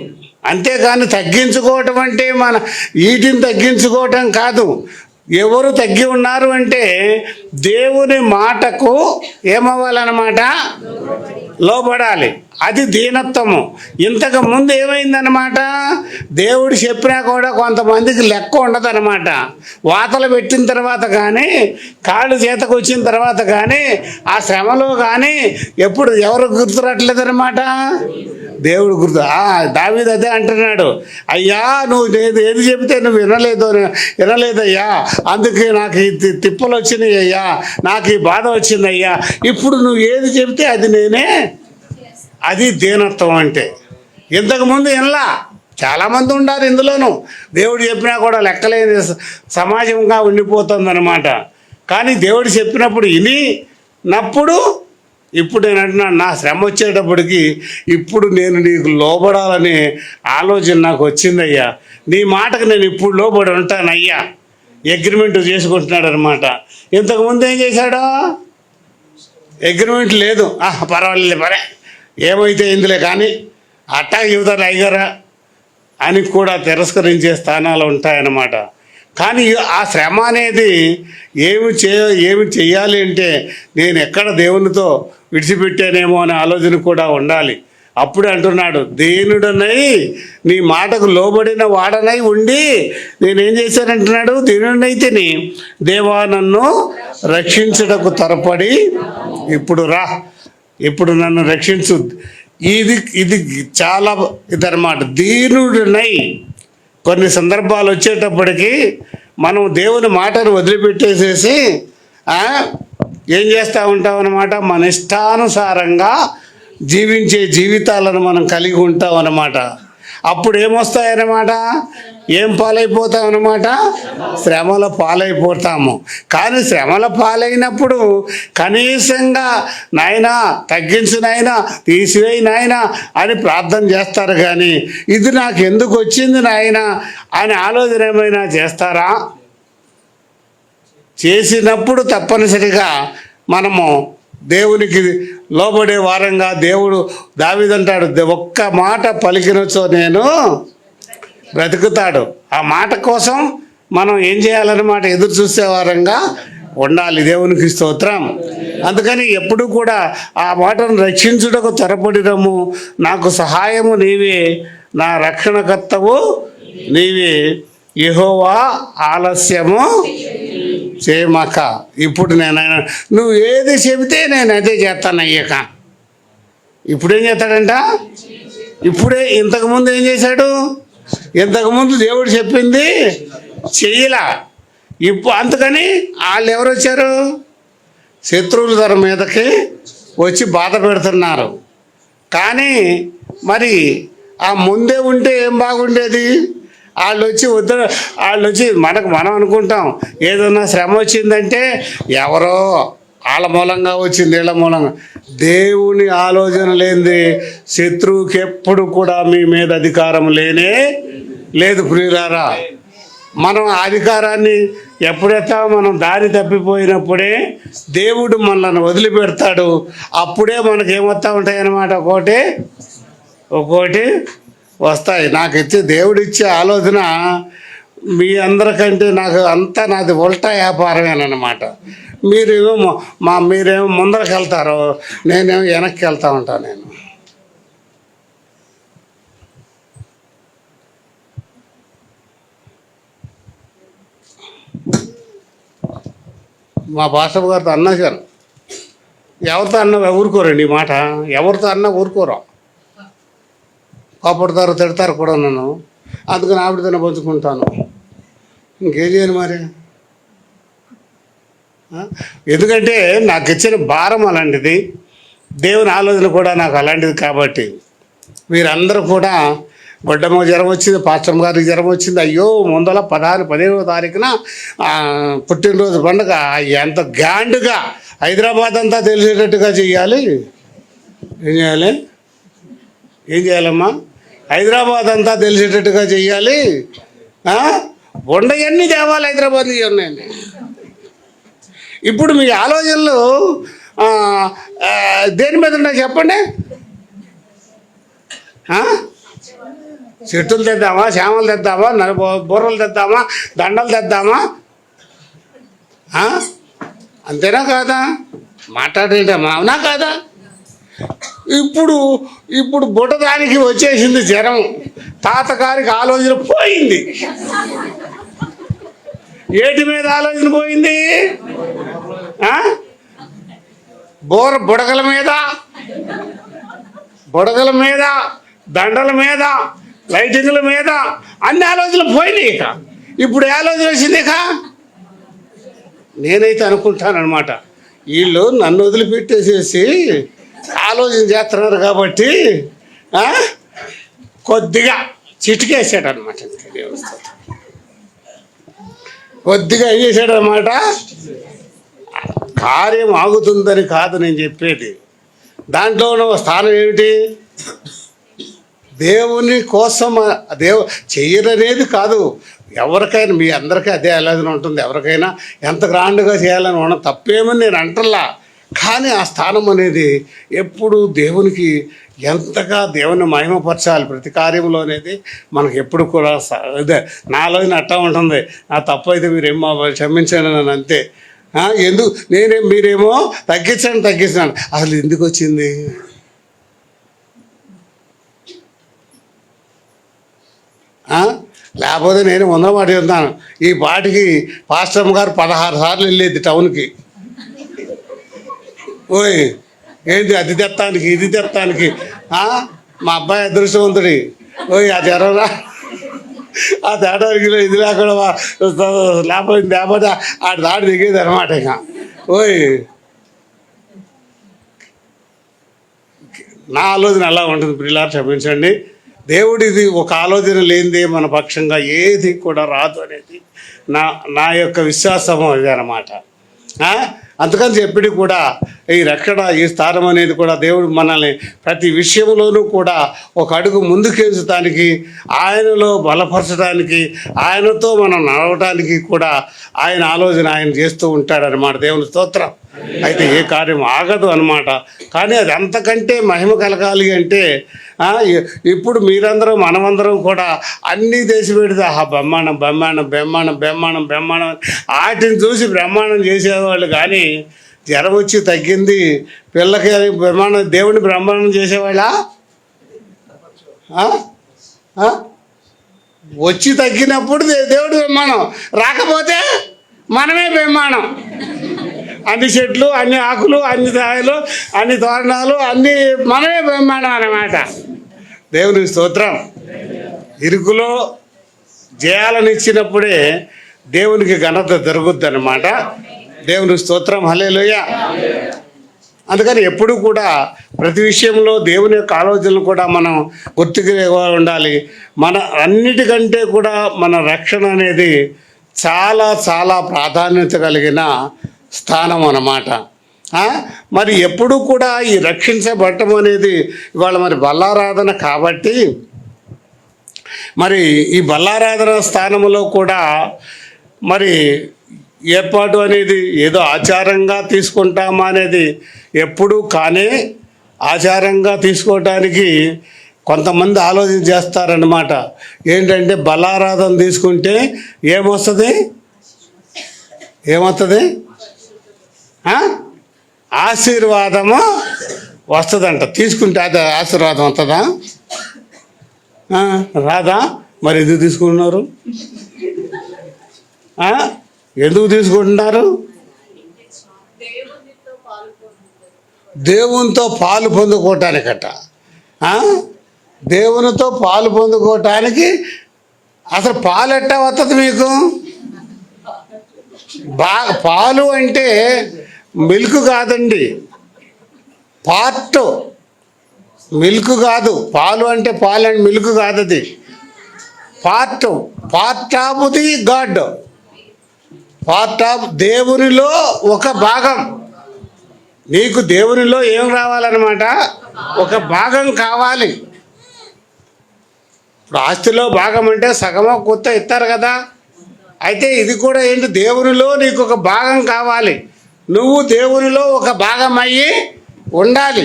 S1: అంతేకాని తగ్గించుకోవటం అంటే మన వీటిని తగ్గించుకోవటం కాదు. ఎవరు తగ్గి ఉన్నారు అంటే దేవుని మాటకు ఏమవ్వాలన్నమాట, లోబడాలి. అది దీనత్వము. ఇంతకు ముందు ఏమైందనమాట, దేవుడు చెప్పినా కూడా కొంతమందికి లెక్క ఉండదన్నమాట. వాతలు పెట్టిన తర్వాత కానీ, కాళ్ళు చేతకు వచ్చిన తర్వాత కానీ, ఆ శ్రమలో కానీ ఎప్పుడు ఎవరు గుర్తురట్లేదన్నమాట, దేవుడు గుర్తు. దావీదు అదే అంటున్నాడు, అయ్యా నువ్వు ఏది చెబితే నువ్వు వినలేదయ్యా, అందుకే నాకు ఈ తిప్పలు వచ్చినాయి అయ్యా, నాకు ఈ బాధ వచ్చిందయ్యా, ఇప్పుడు నువ్వు ఏది చెబితే అది నేనే. అది దీనత్వం అంటే. ఇంతకుముందు వినలా, చాలామంది ఉన్నారు ఇందులోనూ, దేవుడు చెప్పినా కూడా లెక్కలేని సమాజంగా ఉండిపోతుందన్నమాట. కానీ దేవుడు చెప్పినప్పుడు వినినప్పుడు, ఇప్పుడు నేను అంటున్నాను, నా శ్రమ వచ్చేటప్పటికి ఇప్పుడు నేను నీకు లోబడాలనే ఆలోచన నాకు వచ్చిందయ్యా, నీ మాటకు నేను ఇప్పుడు లోబడి ఉంటానయ్యా, అగ్రిమెంట్ చేసుకుంటున్నాడు అనమాట. ఇంతకుముందు ఏం చేశాడు, అగ్రిమెంట్ లేదు, పర్వాలేదు పరే ఏమైతే ఇందులే కానీ అట్టా చెబుతారు అయ్యగారా అని కూడా తిరస్కరించే స్థానాలు ఉంటాయన్నమాట. కానీ ఆ శ్రమ అనేది ఏమి చేయాలి అంటే నేను ఎక్కడ దేవునితో విడిచిపెట్టానేమో అనే ఆలోచన కూడా ఉండాలి. అప్పుడే అంటున్నాడు, దీనుడనై నీ మాటకు లోబడిన వాడనై ఉండి నేనేం చేశానంటున్నాడు, దీనుడనైతేని దేవా నన్ను రక్షించుటకు త్వరపడి ఇప్పుడు రా, ఇప్పుడు నన్ను రక్షించు. ఇది చాలా ఇదన్నమాట. దీనుడినై కొన్ని సందర్భాలు వచ్చేటప్పటికి మనం దేవుని మాటను వదిలిపెట్టేసేసి ఏం చేస్తూ ఉంటాం అన్నమాట, మన ఇష్టానుసారంగా జీవించే జీవితాలను మనం కలిగి ఉంటాం అన్నమాట. అప్పుడు ఏమొస్తాయన్నమాట, ఏం పాలైపోతాం అన్నమాట, శ్రమల పాలైపోతాము. కానీ శ్రమల పాలైనప్పుడు కనీసంగా నాయనా తగ్గించు నాయనా, తీసివేయి నాయనా అని ప్రార్థన చేస్తారు. కానీ ఇది నాకు ఎందుకు వచ్చింది నాయనా అని ఆలోచన ఏమైనా చేస్తారా? చేసినప్పుడు తప్పనిసరిగా మనము దేవునికి లోబడే వారంగా, దేవుడు దావీదంటాడు, ఒక్క మాట పలికినచో నేను బ్రతుకుతాడు. ఆ మాట కోసం మనం ఏం చేయాలన్నమాట, ఎదురు చూసే వారంగా ఉండాలి. దేవునికి స్తోత్రం. అందుకని ఎప్పుడు కూడా ఆ మాటను రక్షించుటకు త్వరపడినము, నాకు సహాయము నీవే, నా రక్షణకర్తవు నీవే, యెహోవా ఆలస్యము చేయమాక. ఇప్పుడు నువ్వు ఏది చెబితే నేను అదే చేస్తాను అయ్యాక. ఇప్పుడేం చేస్తాడంట, ఇప్పుడే ఇంతకుముందు ఏం చేశాడు, ఇంతకుముందు దేవుడు చెప్పింది చెయ్యలా. అందుకని వాళ్ళు ఎవరు వచ్చారు, శత్రువులు తన మీదకి వచ్చి బాధ పెడుతున్నారు. కానీ మరి ఆ ముందే ఉంటే ఏం బాగుండేది, వాళ్ళు వచ్చి మనం అనుకుంటాం ఏదన్నా శ్రమ వచ్చిందంటే ఎవరో వాళ్ళ మూలంగా వచ్చింది, వీళ్ళ మూలంగా. దేవుని ఆలోచన లేనిది శత్రువుకి ఎప్పుడు కూడా మీ మీద అధికారం లేనే లేదు ప్రియులారా. మనం అధికారాన్ని ఎప్పుడైతే మనం దారి తప్పిపోయినప్పుడే దేవుడు మనల్ని వదిలిపెడతాడు. అప్పుడే మనకి ఏమొస్తా ఉంటాయి అన్నమాట, ఒక్కోటి వస్తాయి. నాకు ఇచ్చే దేవుడిచ్చే ఆలోచన మీ అందరికంటే నాకు అంతా నాది ఉల్టా వ్యాపారమేనమాట. మీరేమో ముందరకు వెళ్తారు, నేనేమో వెనక్కి వెళ్తూ ఉంటాను. నేను మా పాస్టర్ గారితో అన్నాను, ఎవరితో అన్నా ఊరుకోరండి ఈ మాట, ఎవరితో అన్నా ఊరుకోరు, కోపడతారు, తిడతారు కూడా నన్ను. అందుకని ఆవిడతోనే పంచుకుంటాను, ఇంకేం చేయను మరి. ఎందుకంటే నాకు ఇచ్చిన భారం అలాంటిది, దేవుని ఆలోచన కూడా నాకు అలాంటిది. కాబట్టి మీరందరూ కూడా గొడ్డమ్మ జ్వరం వచ్చింది, పాస్టర్ గారికి జ్వరం వచ్చింది, అయ్యో ముందల 15వ తారీఖున పుట్టినరోజు పండుగ, ఎంత గ్రాండ్గా హైదరాబాద్ అంతా తెలిసేటట్టుగా చెయ్యాలి. ఏం చేయాలమ్మా, హైదరాబాద్ అంతా తెలిసేటట్టుగా చెయ్యాలి. ఉండయన్నీ దేవాలు హైదరాబాద్ ఉన్నాయండి. ఇప్పుడు మీ ఆలోచనలు దేని మీద ఉన్నాయి చెప్పండి. చెట్టులు తెద్దామా, శ్యామలు తెద్దామా, బుర్రలు తెద్దామా, దండలు తెద్దామా, అంతేనా కాదా? మాట్లాడేటమ్మా, అవునా కాదా? ఇప్పుడు బుట్టదానికి వచ్చేసింది జ్వరం, తాతగారికి ఆలోచన పోయింది. ఏటి మీద ఆలోచన పోయింది? బుడగల మీద, దండల మీద, లైటింగ్ల మీద అన్ని ఆలోచనలు పోయినాయి. ఇప్పుడు ఏ ఆలోచన వచ్చింది? నేనైతే అనుకుంటానమాట, వీళ్ళు నన్ను వదిలిపెట్టేసేసి ఆలోచన చేస్తున్నారు కాబట్టి కొద్దిగా చిటికేసాడనమాట. కొద్దిగా ఏం చేశాడనమాట, కార్యం ఆగుతుందని కాదు నేను చెప్పేది. దాంట్లో ఉన్న స్థానం ఏమిటి? దేవుని కోసం చెయ్యరనేది కాదు. ఎవరికైనా, మీ అందరికీ అదే ఆలోచన ఉంటుంది. ఎవరికైనా ఎంత గ్రాండ్గా చేయాలని ఉండడం తప్పేమని నేను అంటల్లా. కానీ ఆ స్థానం అనేది ఎప్పుడు దేవునికి ఎంతగా దేవుని మహిమపరచాలి ప్రతి కార్యంలో అనేది మనకు ఎప్పుడు కూడా అదే నా ఆలోచన అట్టా ఉంటుంది. నా తప్పు అయితే మీరేమో క్షమించండి నన్ను, అంతే. మీరేమో తగ్గించాను. అసలు ఎందుకు వచ్చింది? లేకపోతే నేను ఉన్నమాట చెప్తాను, ఈ పాటికి పాస్టమ్ గారు 16 సార్లు వెళ్ళేది టౌన్కి. ఓయ్ ఏంటి అది తెత్తానికి ఇది తెత్తానికి? మా అబ్బాయి అదృష్టవంతుడి. ఓయ్ అది ఎర్రరా, ఆ తేటానికి ఇది లేకుండా లేకపోతే ఆ దాడి దిగేది అనమాట. ఇక ఓయ్ నా ఆలోచన అలా ఉంటుంది. పిల్లలు క్షమించండి. దేవుడిది ఒక ఆలోచన లేనిదే మన పక్షంగా ఏది కూడా రాదు అనేది నా యొక్క విశ్వాసం అది అన్నమాట. అందుకని చెప్పి కూడా ఈ రక్షణ, ఈ స్థానం అనేది కూడా దేవుడు మనల్ని ప్రతి విషయంలోనూ కూడా ఒక అడుగు ముందుకేంచడానికి, ఆయనలో బలపరచడానికి, ఆయనతో మనం నడవటానికి కూడా ఆయన ఆలోచన ఆయన చేస్తూ ఉంటాడనమాట. దేవుని స్తోత్రం. అయితే ఏ కార్యం ఆగదు అనమాట. కానీ అది అంతకంటే మహిమ కలగాలి అంటే ఇప్పుడు మీరందరూ మనమందరం కూడా అన్నీ దేశ పెడితే బ్రహ్మాండం వాటిని చూసి బ్రహ్మాండం చేసేవాళ్ళు. కానీ జ్వరం వచ్చి తగ్గింది పిల్లకి బ్రహ్మాండం, దేవుని బ్రహ్మాండం చేసేవాళ్ళ? వచ్చి తగ్గినప్పుడు దేవుడు బ్రహ్మాండం, రాకపోతే మనమే బ్రహ్మాండం. అన్ని చెట్లు, అన్ని ఆకులు, అన్ని కాయలు, అన్ని తోరణాలు, అన్ని మనమే బ్రహ్మాండం అన్నమాట. దేవుని స్తోత్రం. ఇరుకులో జయాలను ఇచ్చినప్పుడే దేవునికి ఘనత జరుగుద్ది అన్నమాట. దేవుని స్తోత్రం. హల్లెలూయా. అందుకని ఎప్పుడు కూడా ప్రతి విషయంలో దేవుని యొక్క ఆలోచనలు కూడా మనం గుర్తుగా ఉండాలి. మన అన్నిటికంటే కూడా మన రక్షణ అనేది చాలా చాలా ప్రాధాన్యత కలిగిన స్థానం అన్నమాట. మరి ఎప్పుడు కూడా ఈ రక్షించబడటం అనేది ఇవాళ మరి బల్లారాధన కాబట్టి, మరి ఈ బల్లారాధన స్థానంలో కూడా మరి ఏర్పాటు అనేది ఏదో ఆచారంగా తీసుకుంటామా అనేది ఎప్పుడూ కానీ, ఆచారంగా తీసుకోవటానికి కొంతమంది ఆలోచన చేస్తారన్నమాట. ఏంటంటే బల్లారాధన తీసుకుంటే ఏమొస్తుంది? ఆశీర్వాదము వస్తుందంట. తీసుకుంటే అది ఆశీర్వాదం వస్తుందా? రాదా? మరి ఎందుకు తీసుకుంటున్నారు? ఎందుకు తీసుకుంటున్నారు? దేవునితో పాలు పొందుకోవటానికట. దేవునితో పాలు పొందుకోవటానికి. అసలు పాలు ఎట్టా వస్తుంది మీకు? పాలు అంటే మిల్క్ కాదండి, పార్ట్. మిల్క్ కాదు, పాలు అంటే పాలు అండ్ మిల్క్ కాదు, అది part of the God, part of దేవునిలో ఒక భాగం. నీకు దేవునిలో ఏం రావాలన్నమాట? ఒక భాగం కావాలి. ఇప్పుడు ఆస్తిలో భాగం అంటే సగమో కొత్త ఇస్తారు కదా. అయితే ఇది కూడా ఏంటి? దేవునిలో నీకు ఒక భాగం కావాలి. నువ్వు దేవునిలో ఒక భాగం అయ్యి ఉండాలి.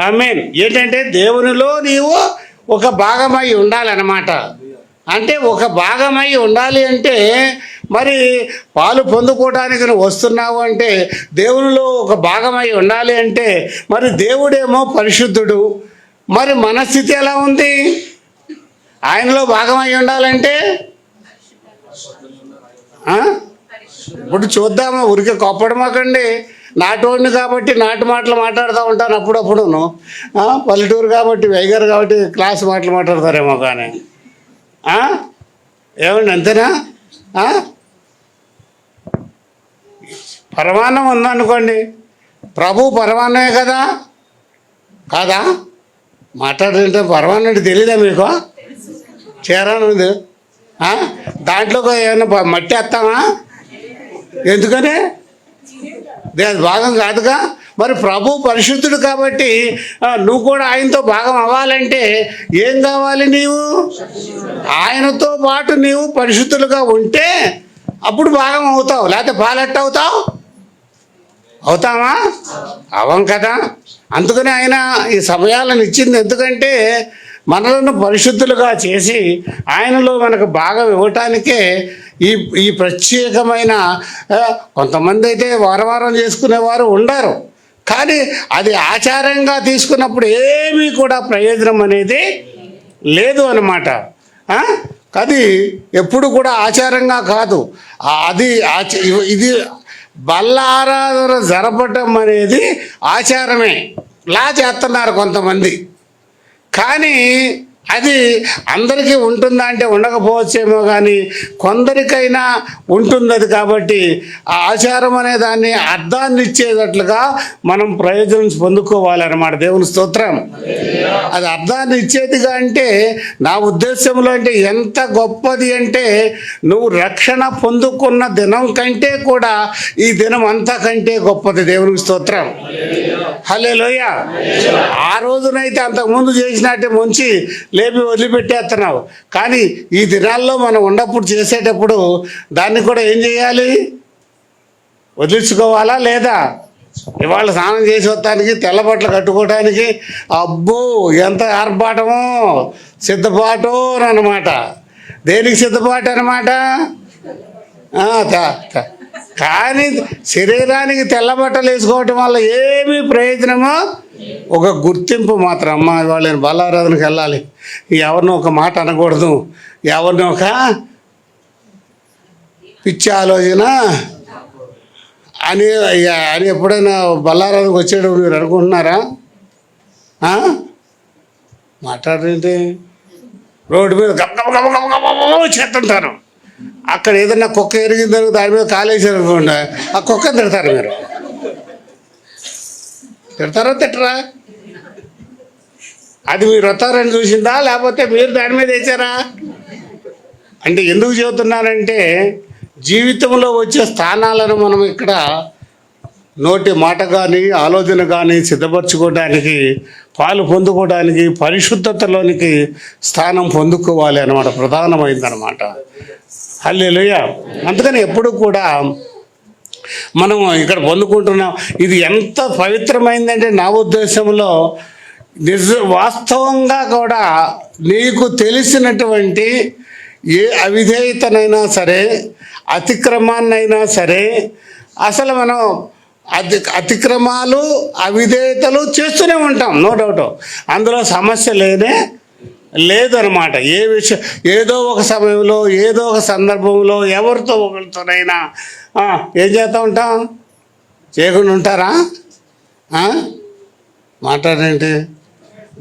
S1: ఆమేన్. ఏంటంటే దేవునిలో నీవు ఒక భాగం అయి ఉండాలన్నమాట. అంటే ఒక భాగమై ఉండాలి అంటే మరి పాలు పొందుకోవడానికి నువ్వు వస్తున్నావు అంటే దేవునిలో ఒక భాగమై ఉండాలి అంటే మరి దేవుడేమో పరిశుద్ధుడు, మరి మన స్థితి ఎలా ఉంది? ఆయనలో భాగమై ఉండాలంటే ఇప్పుడు చూద్దామా, ఊరికే కొప్పడమాకండి. నాటోడిని కాబట్టి నాటు మాటలు మాట్లాడుతూ ఉంటాను అప్పుడప్పుడును. పల్లెటూరు కాబట్టి వైగారు కాబట్టి క్లాస్ మాటలు మాట్లాడతారేమో కానీ ఏమండి అంతేనా? పరమాన్నం ఉందనుకోండి, ప్రభు పరమాన్నమే కదా కాదా? మాట్లాడుతుంటే పరమాన్నం అంటే తెలీదా మీకు? చేరానుంది దాంట్లో ఏమైనా మట్టి వేస్తామా? ఎందుకని? అది భాగం కాదుగా. మరి ప్రభు పరిశుద్ధుడు కాబట్టి నువ్వు కూడా ఆయనతో భాగం అవ్వాలంటే ఏం కావాలి? నీవు ఆయనతో పాటు నీవు పరిశుద్ధులుగా ఉంటే అప్పుడు భాగం అవుతావు. లేకపోతే పాలెట్ట అవుతావు? అవుతామా? అవం కదా. అందుకని ఆయన ఈ సమయాలను ఇచ్చింది. ఎందుకంటే మనలను పరిశుద్ధులుగా చేసి ఆయనలో మనకు భాగం ఇవ్వటానికే ఈ ప్రత్యేకమైన కొంతమంది అయితే వారం చేసుకునేవారు ఉండరు, కానీ అది ఆచారంగా తీసుకున్నప్పుడు ఏమీ కూడా ప్రయోజనం అనేది లేదు అన్నమాట. అది ఎప్పుడు కూడా ఆచారంగా కాదు. అది ఇది బల్ల ఆరాధన జరపటం అనేది ఆచారమే లా చేస్తున్నారు కొంతమంది, కానీ అది అందరికీ ఉంటుందా అంటే ఉండకపోవచ్చేమో, కానీ కొందరికైనా ఉంటుంది అది. కాబట్టి ఆ ఆచారం అనే దాన్ని అర్థాన్ని ఇచ్చేటట్లుగా మనం ప్రయోజనం పొందుకోవాలన్నమాట. దేవుని స్తోత్రం. అది అర్థాన్ని ఇచ్చేదిగా అంటే నా ఉద్దేశంలో అంటే ఎంత గొప్పది అంటే నువ్వు రక్షణ పొందుకున్న దినం కంటే కూడా ఈ దినం అంతకంటే గొప్పది. దేవునికి స్తోత్రం. హల్లెలూయా. ఆ రోజునైతే అంతకుముందు చేసినట్టే ముంచి లేపి వదిలిపెట్టేస్తున్నావు, కానీ ఈ దినాల్లో మనం ఉన్నప్పుడు చేసేటప్పుడు దాన్ని కూడా ఏం చేయాలి? వదిలించుకోవాలా లేదా? ఇవాళ స్నానం చేసి వస్తానికి తెల్లబట్టలు కట్టుకోవడానికి అబ్బో ఎంత ఆర్భాటమో సిద్ధపాటు అన్నమాట. దేనికి సిద్ధపాటు అన్నమాట? కానీ శరీరానికి తెల్లబట్టలు వేసుకోవటం వల్ల ఏమీ ప్రయోజనమో ఒక గుర్తింపు మాత్రం. అమ్మ ఇవాళ నేను బలారాధనకి వెళ్ళాలి, ఎవరినో ఒక మాట అనకూడదు, ఎవరినో ఒక పిచ్చి ఆలోచన అని ఎప్పుడైనా బలారాధనకు వచ్చేటప్పుడు మీరు అనుకుంటున్నారా? మాట్లాడేంటి? రోడ్డు మీద గబగబ చేస్తుంటారు. అక్కడ ఏదన్నా కుక్క ఎరిగిందని దాని మీద కాలేసారు అనుకోండి, ఆ కుక్కని తిడతారు. మీరు తిడతారా తిట్టరా? అది మీరు వస్తారని చూసిందా లేకపోతే మీరు దాని మీద వేసారా? అంటే ఎందుకు చెబుతున్నానంటే జీవితంలో వచ్చే స్థానాలను మనం ఇక్కడ నోటి మాట కానీ ఆలోచన కానీ సిద్ధపరచుకోవడానికి, పాలు పొందుకోవడానికి, పరిశుద్ధతలోనికి స్థానం పొందుకోవాలి అన్నమాట. ప్రధానమైందన్నమాట. హల్లెలూయా. అందుకని ఎప్పుడు కూడా మనం ఇక్కడ పొందుకుంటున్నాం. ఇది ఎంత పవిత్రమైందంటే నా ఉద్దేశంలో వాస్తవంగా కూడా నీకు తెలిసినటువంటి ఏ అవిధేయతనైనా సరే, అతిక్రమాన్నైనా సరే, అసలు మనం అతిక్రమాలు అవిధేయతలు చేస్తూనే ఉంటాం, నో డౌట్. అందులో సమస్య లేదనమాట. ఏ విషయం ఏదో ఒక సమయంలో ఏదో ఒక సందర్భంలో ఎవరితో ఒకరితోనైనా ఏం చేస్తూ ఉంటాం? చేయకుండా ఉంటారా? మాట్లాడేంటి?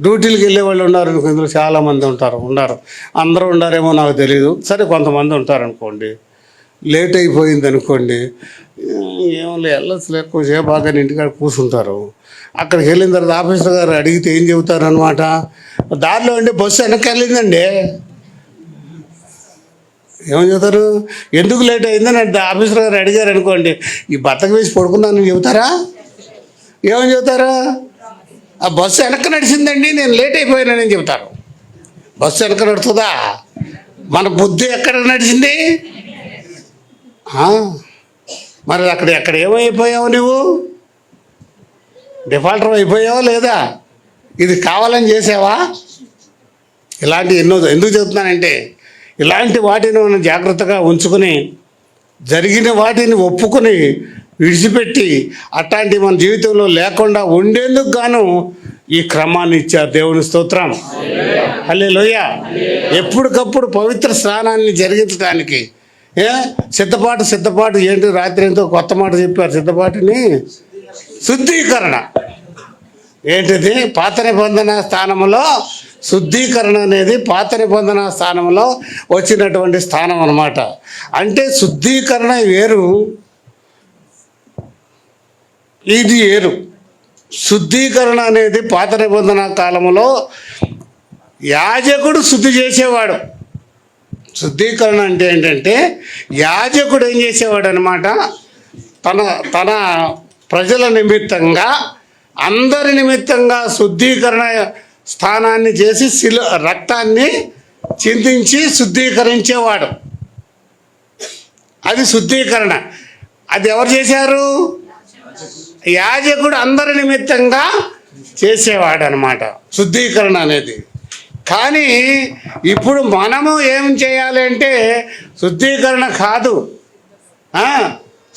S1: డ్యూటీలకు వెళ్ళే వాళ్ళు ఉన్నారు అనుకో, ఇందులో చాలామంది ఉండరు. అందరూ ఉండారేమో నాకు తెలియదు. సరే కొంతమంది ఉంటారనుకోండి. లేట్ అయిపోయింది అనుకోండి, ఏమో వెళ్ళొచ్చు ఎక్కువసేపు బాగా ఇంటికాడ కూర్చుంటారు. అక్కడికి వెళ్ళిన తర్వాత ఆఫీసర్ గారు అడిగితే ఏం చెబుతారు అనమాట, దారిలో ఉండి బస్సు వెనక్కి వెళ్ళిందండి. ఏమని చెబుతారు? ఎందుకు లేట్ అయిందని ఆఫీసర్ గారు అడిగారు అనుకోండి, ఈ బత్తకు వేసి పడుకున్నానని చెబుతారా? ఏమని చెబుతారా? ఆ బస్సు వెనక్కి నడిచిందండి, నేను లేట్ అయిపోయానని చెబుతారు. బస్సు వెనక్కి నడుతుందా? మన బుద్ధి ఎక్కడ నడిచింది? మరి ఎక్కడ ఏమైపోయావు? నువ్వు డిఫాల్టర్ అయిపోయావా లేదా? ఇది కావాలని చేసావా? ఇలాంటి ఎన్నో. ఎందుకు చెబుతున్నానంటే ఇలాంటి వాటిని మనం జాగ్రత్తగా ఉంచుకొని జరిగిన వాటిని ఒప్పుకొని విడిచిపెట్టి అట్లాంటి మన జీవితంలో లేకుండా ఉండేందుకు గాను ఈ క్రమాన్ని ఇచ్చారు. దేవుని స్తోత్రం. హల్లెలూయ. ఎప్పటికప్పుడు పవిత్ర స్నానాన్ని జరిగించడానికి సిద్ధపాటు ఏంటి? రాత్రి ఎంతో కొత్త మాట చెప్పారు. సిద్ధపాటుని శుద్ధీకరణ ఏంటిది? పాత నిబంధన స్థానంలో శుద్ధీకరణ అనేది పాత నిబంధన స్థానంలో వచ్చినటువంటి స్థానం అన్నమాట. అంటే శుద్ధీకరణ వేరు, ఇది వేరు. శుద్ధీకరణ అనేది పాత నిబంధన కాలంలో యాజకుడు శుద్ధి చేసేవాడు. శుద్ధీకరణ అంటే ఏంటంటే యాజకుడు ఏం చేసేవాడు అనమాట, తన ప్రజల నిమిత్తంగా, అందరి నిమిత్తంగా శుద్ధీకరణ స్థానాన్ని చేసి రక్తాన్ని చిందించి శుద్ధీకరించేవాడు. అది శుద్ధీకరణ. అది ఎవరు చేశారు? యాజకుడు అందరి నిమిత్తంగా చేసేవాడు అనమాట శుద్ధీకరణ అనేది. కానీ ఇప్పుడు మనము ఏం చేయాలి అంటే శుద్ధీకరణ కాదు,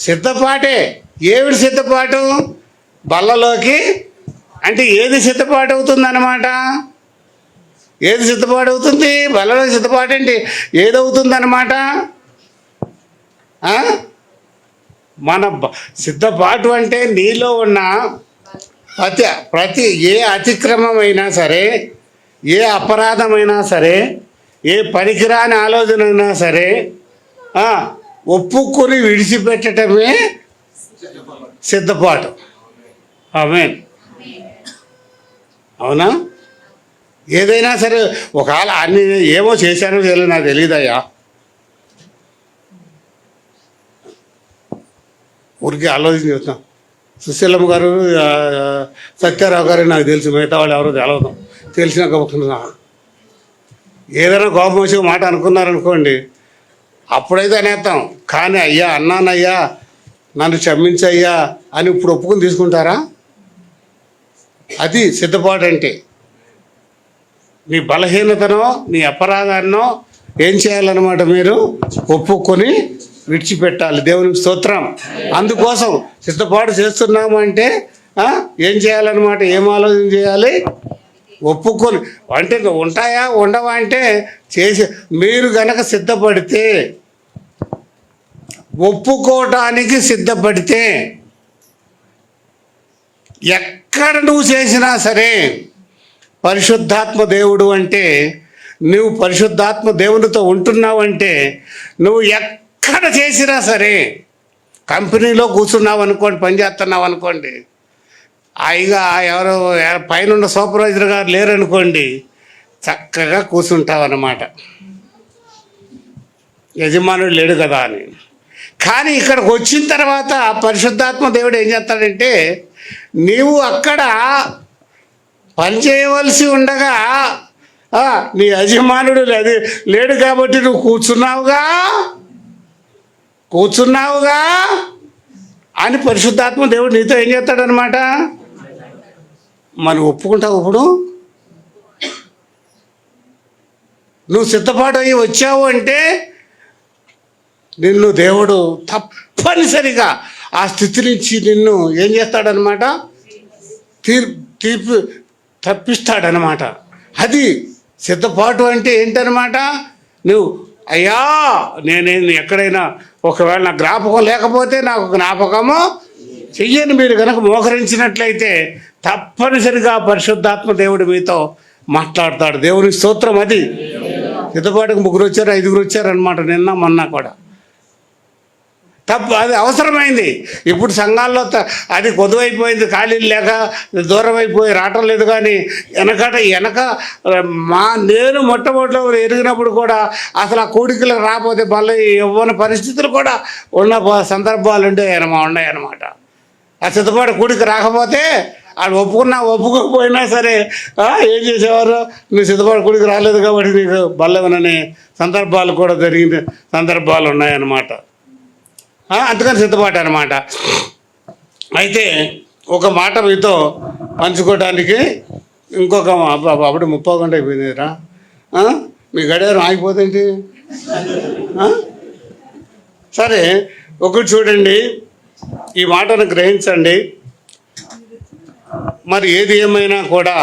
S1: సిద్ధపాటే. ఏమిటి సిద్ధపాటు? బల్లలోకి అంటే ఏది సిద్ధపాటు అవుతుంది అన్నమాట? ఏది సిద్ధపాటు అవుతుంది? బల్లలో సిద్ధపాటు అంటే ఏదవుతుంది అన్నమాట? మన సిద్ధపాటు అంటే నీలో ఉన్న ప్రతి ఏ అతిక్రమమైనా సరే, ఏ అపరాధమైనా సరే, ఏ పనికిరాని ఆలోచన అయినా సరే ఒప్పుకొని విడిచిపెట్టడమే సిద్ధపాటు. ఆమేన్. అవునా? ఏదైనా సరే ఒకవేళ అన్ని ఏమో చేశానో చేయలేదు నాకు తెలియదయ్యా, ఊరికి ఆలోచన చేస్తాం. సుశీలమ్మ గారు, సత్యారావు గారు నాకు తెలుసు, మిగతా వాళ్ళు ఎవరో తెలవదు. తెలిసిన గొప్ప ఏదైనా కోపం వచ్చి మాట అనుకున్నారనుకోండి, అప్పుడైతే అనేస్తాం. కానీ అయ్యా అన్నానయ్యా నన్ను క్షమించయ్యా అని ఇప్పుడు ఒప్పుకుని తీసుకుంటారా? అది సిద్ధపాటు అంటే. నీ బలహీనతనో నీ అపరాధాన్నో ఏం చేయాలన్నమాట, మీరు ఒప్పుకొని విడిచిపెట్టాలి. దేవునికి స్తోత్రం. అందుకోసం సిద్ధపాటు చేస్తున్నాము అంటే ఏం చేయాలన్నమాట, ఏం ఆలోచన చేయాలి? ఒప్పుకొని. అంటే ఉంటాయా ఉండవా అంటే చేసి మీరు గనక సిద్ధపడితే, ఒప్పుకోవటానికి సిద్ధపడితే, ఎక్కడ నువ్వు చేసినా సరే పరిశుద్ధాత్మ దేవుడు అంటే, నువ్వు పరిశుద్ధాత్మ దేవునితో ఉంటున్నావు అంటే, నువ్వు ఎక్కడ చేసినా సరే, కంపెనీలో కూర్చున్నావు అనుకోండి, పని చేస్తున్నావు అనుకోండి, హాయిగా ఎవరో పైన సూపర్వైజర్ గారు లేరనుకోండి, చక్కగా కూర్చుంటావు అన్నమాట, యజమానుడు లేడు కదా అని. కానీ ఇక్కడికి వచ్చిన తర్వాత పరిశుద్ధాత్మ దేవుడు ఏం చేస్తాడంటే, నీవు అక్కడ పని చేయవలసి ఉండగా నీ యజమానుడు లేడు కాబట్టి నువ్వు కూర్చున్నావుగా అని పరిశుద్ధాత్మ దేవుడు నీతో ఏం చేస్తాడనమాట, మనం ఒప్పుకుంటావు. ఇప్పుడు నువ్వు సిద్ధపాటు అయ్యి వచ్చావు అంటే నిన్ను దేవుడు తప్పనిసరిగా ఆ స్థితి నుంచి నిన్ను ఏం చేస్తాడనమాట, తీర్పు తప్పిస్తాడనమాట. అది సిద్ధపాటు అంటే ఏంటనమాట, నువ్వు అయ్యా నేను ఎక్కడైనా ఒకవేళ నా జ్ఞాపకం లేకపోతే నాకు జ్ఞాపకము చెయ్యని మీరు కనుక మోకరించినట్లయితే తప్పనిసరిగా పరిశుద్ధాత్మ దేవుడు మీతో మాట్లాడతాడు. దేవుని స్తోత్రం. అది సిద్ధపాటుకు 3 వచ్చారు 5 వచ్చారు అనమాట, నిన్న మొన్న కూడా. అది అవసరమైంది. ఇప్పుడు సంఘాల్లో అది కొదువైపోయింది, ఖాళీలు లేక దూరం అయిపోయి రావటం లేదు. కానీ వెనక నేను మొట్టమొదటిలో ఎరిగినప్పుడు కూడా అసలు ఆ కూడికలకు రాకపోతే మళ్ళీ ఇవ్వని పరిస్థితులు కూడా ఉన్న సందర్భాలు ఉన్నాయన్నమాట. ఆ సిద్ధపాటు కూడిక రాకపోతే అది ఒప్పుకోకపోయినా సరే ఏం చేసేవారు, నువ్వు సిద్ధపాటు కూడికి రాలేదు కాబట్టి నీకు బల్లవననే సందర్భాలు కూడా జరిగిన సందర్భాలు ఉన్నాయన్నమాట. అందుకని సిద్ధపాటు అనమాట. అయితే ఒక మాట మీతో పంచుకోవడానికి ఇంకొక అప్పుడు 30 గంట అయిపోయిందిరా, మీ గడియారం ఆగిపోతేంటి? సరే, ఒకటి చూడండి, ఈ మాటను గ్రహించండి. మరి ఏది ఏమైనా కూడా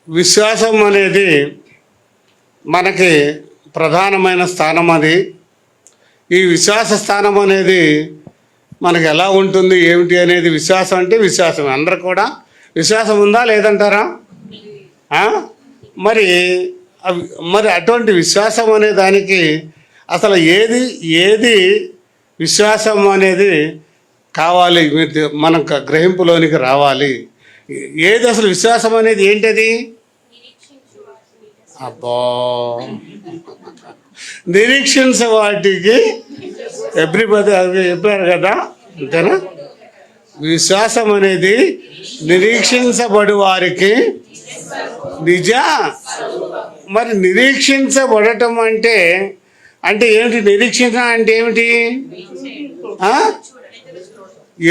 S1: విశ్వాసం అనేది మనకి ప్రధానమైన స్థానం. అది ఈ విశ్వాస స్థానం అనేది మనకు ఎలా ఉంటుంది ఏమిటి అనేది, విశ్వాసం అంటే విశ్వాసం. అందరూ కూడా విశ్వాసం ఉందా లేదంటారా? మరి మరి అటువంటి విశ్వాసం అనే దానికి అసలు ఏది విశ్వాసం అనేది కావాలి, మనం గ్రహింపులోనికి రావాలి. ఏది అసలు విశ్వాసం అనేది ఏంటది? అబ్బో, నిరీక్షించే వాటికి ఎవ్రీబడి చెప్పారు కదా, అంతేనా? విశ్వాసం అనేది నిరీక్షించబడు వారికి మరి నిరీక్షించబడటం అంటే ఏమిటి? నిరీక్షించ అంటే ఏమిటి?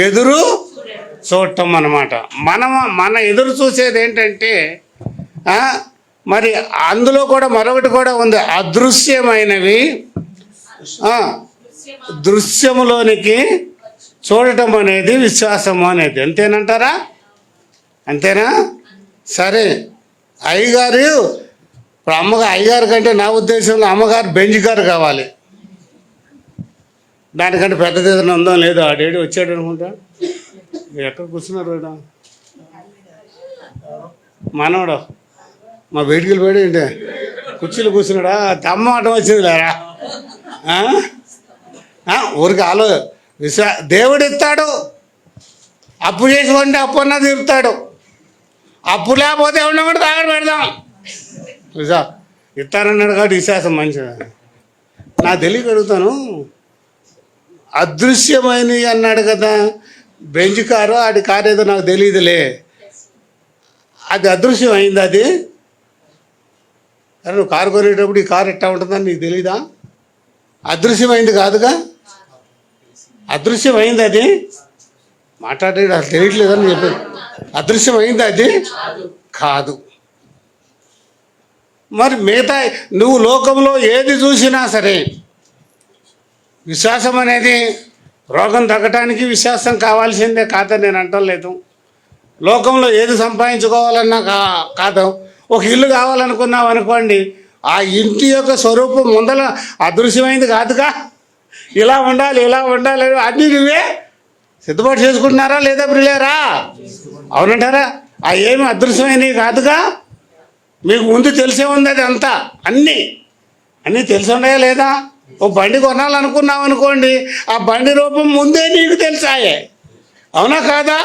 S1: ఎదురు చూడటం అన్నమాట. మన ఎదురు చూసేది ఏంటంటే మరి అందులో కూడా మరొకటి కూడా ఉంది, అదృశ్యమైనవి దృశ్యములోనికి చూడటం అనేది విశ్వాసము అనేది. అంతేనంటారా? అంతేనా? సరే, అయ్యగారు ఇప్పుడు అయ్యగారు కంటే నా ఉద్దేశంలో అమ్మగారు బెంజ్ గారు కావాలి. దానికంటే పెద్దది ఏదైనా ఉందో లేదో. ఆ డేడీ వచ్చాడు అనుకుంటా. ఎక్కడ కూర్చున్నారు? మనవడు మా బయటికి వెళ్ళిపోయాడు ఏంటి? కుర్చీలు కూర్చున్నాడా? తమ్మ ఆటం వచ్చింది లేరా? ఊరికి దేవుడు ఇస్తాడు, అప్పు చేసి వండి అప్పు అన్నా తీరుతాడు. అప్పు లేకపోతే ఏమన్నా కూడా తాగడం పెడదాం. ఇస్తానన్నాడు కాబట్టి విశ్వాసం మంచిది. నా తెలియక అడుగుతాను, అదృశ్యమైనవి అన్నాడు కదా, బెంజ్ కారు, ఆడి కారు ఏదో నాకు తెలియదులే, అది అదృశ్యం అయింది. అది అరే, నువ్వు కారు కొనేటప్పుడు ఈ కారు ఎట్టా ఉంటుందని నీకు తెలీదా? అదృశ్యమైంది కాదుగా, అదృశ్యమైంది. అది మాట్లాడేది అసలు తెలియట్లేదని చెప్పాను. అదృశ్యమైంది అది కాదు. మరి మిగతా నువ్వు లోకంలో ఏది చూసినా సరే విశ్వాసం అనేది, రోగం తగ్గటానికి విశ్వాసం కావాల్సిందే కాదని నేను అంటలేదు. లోకంలో ఏది సంపాదించుకోవాలన్నా కాదు. ఒక ఇల్లు కావాలనుకున్నావు అనుకోండి, ఆ ఇంటి యొక్క స్వరూపం ముందల అదృశ్యమైంది కాదుగా. ఇలా ఉండాలి అన్నీ నువ్వే సిద్ధపాటు చేసుకుంటున్నారా లేదా ప్రియులారా? అవునంటారా? ఆ ఏమి అదృశ్యమైనవి కాదుగా, మీకు ముందు తెలిసే ఉంది. అది అంతా అన్నీ తెలిసి ఉన్నాయా లేదా? ఓ బండి కొనాలనుకున్నావు అనుకోండి, ఆ బండి రూపం ముందే నీకు తెలిసాయే, అవునా కాదా?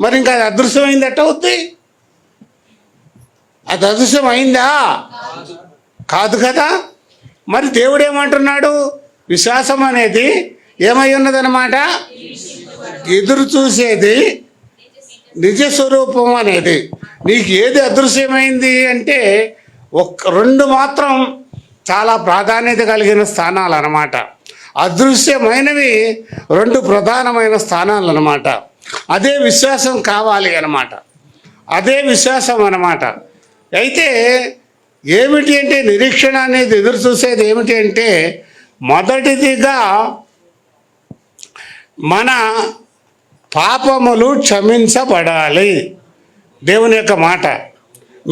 S1: మరి ఇంకా అది అదృశ్యమైంది ఎట్ట అవుద్ది? అది అదృశ్యం అయిందా? కాదు కదా. మరి దేవుడు ఏమంటున్నాడు? విశ్వాసం అనేది ఏమై ఉన్నదన్నమాట? ఎదురు చూసేది నిజ స్వరూపం అనేది. నీకు ఏది అదృశ్యమైంది అంటే రెండు మాత్రం చాలా ప్రాధాన్యత కలిగిన స్థానాలు అన్నమాట. అదృశ్యమైనవి రెండు ప్రధానమైన స్థానాలు అన్నమాట. అదే విశ్వాసం కావాలి అన్నమాట. అదే విశ్వాసం అన్నమాట. అయితే ఏమిటి అంటే నిరీక్షణ అనేది ఎదురు చూసేది ఏమిటి అంటే, మొదటిదిగా మన పాపములు క్షమించబడాలి. దేవుని యొక్క మాట.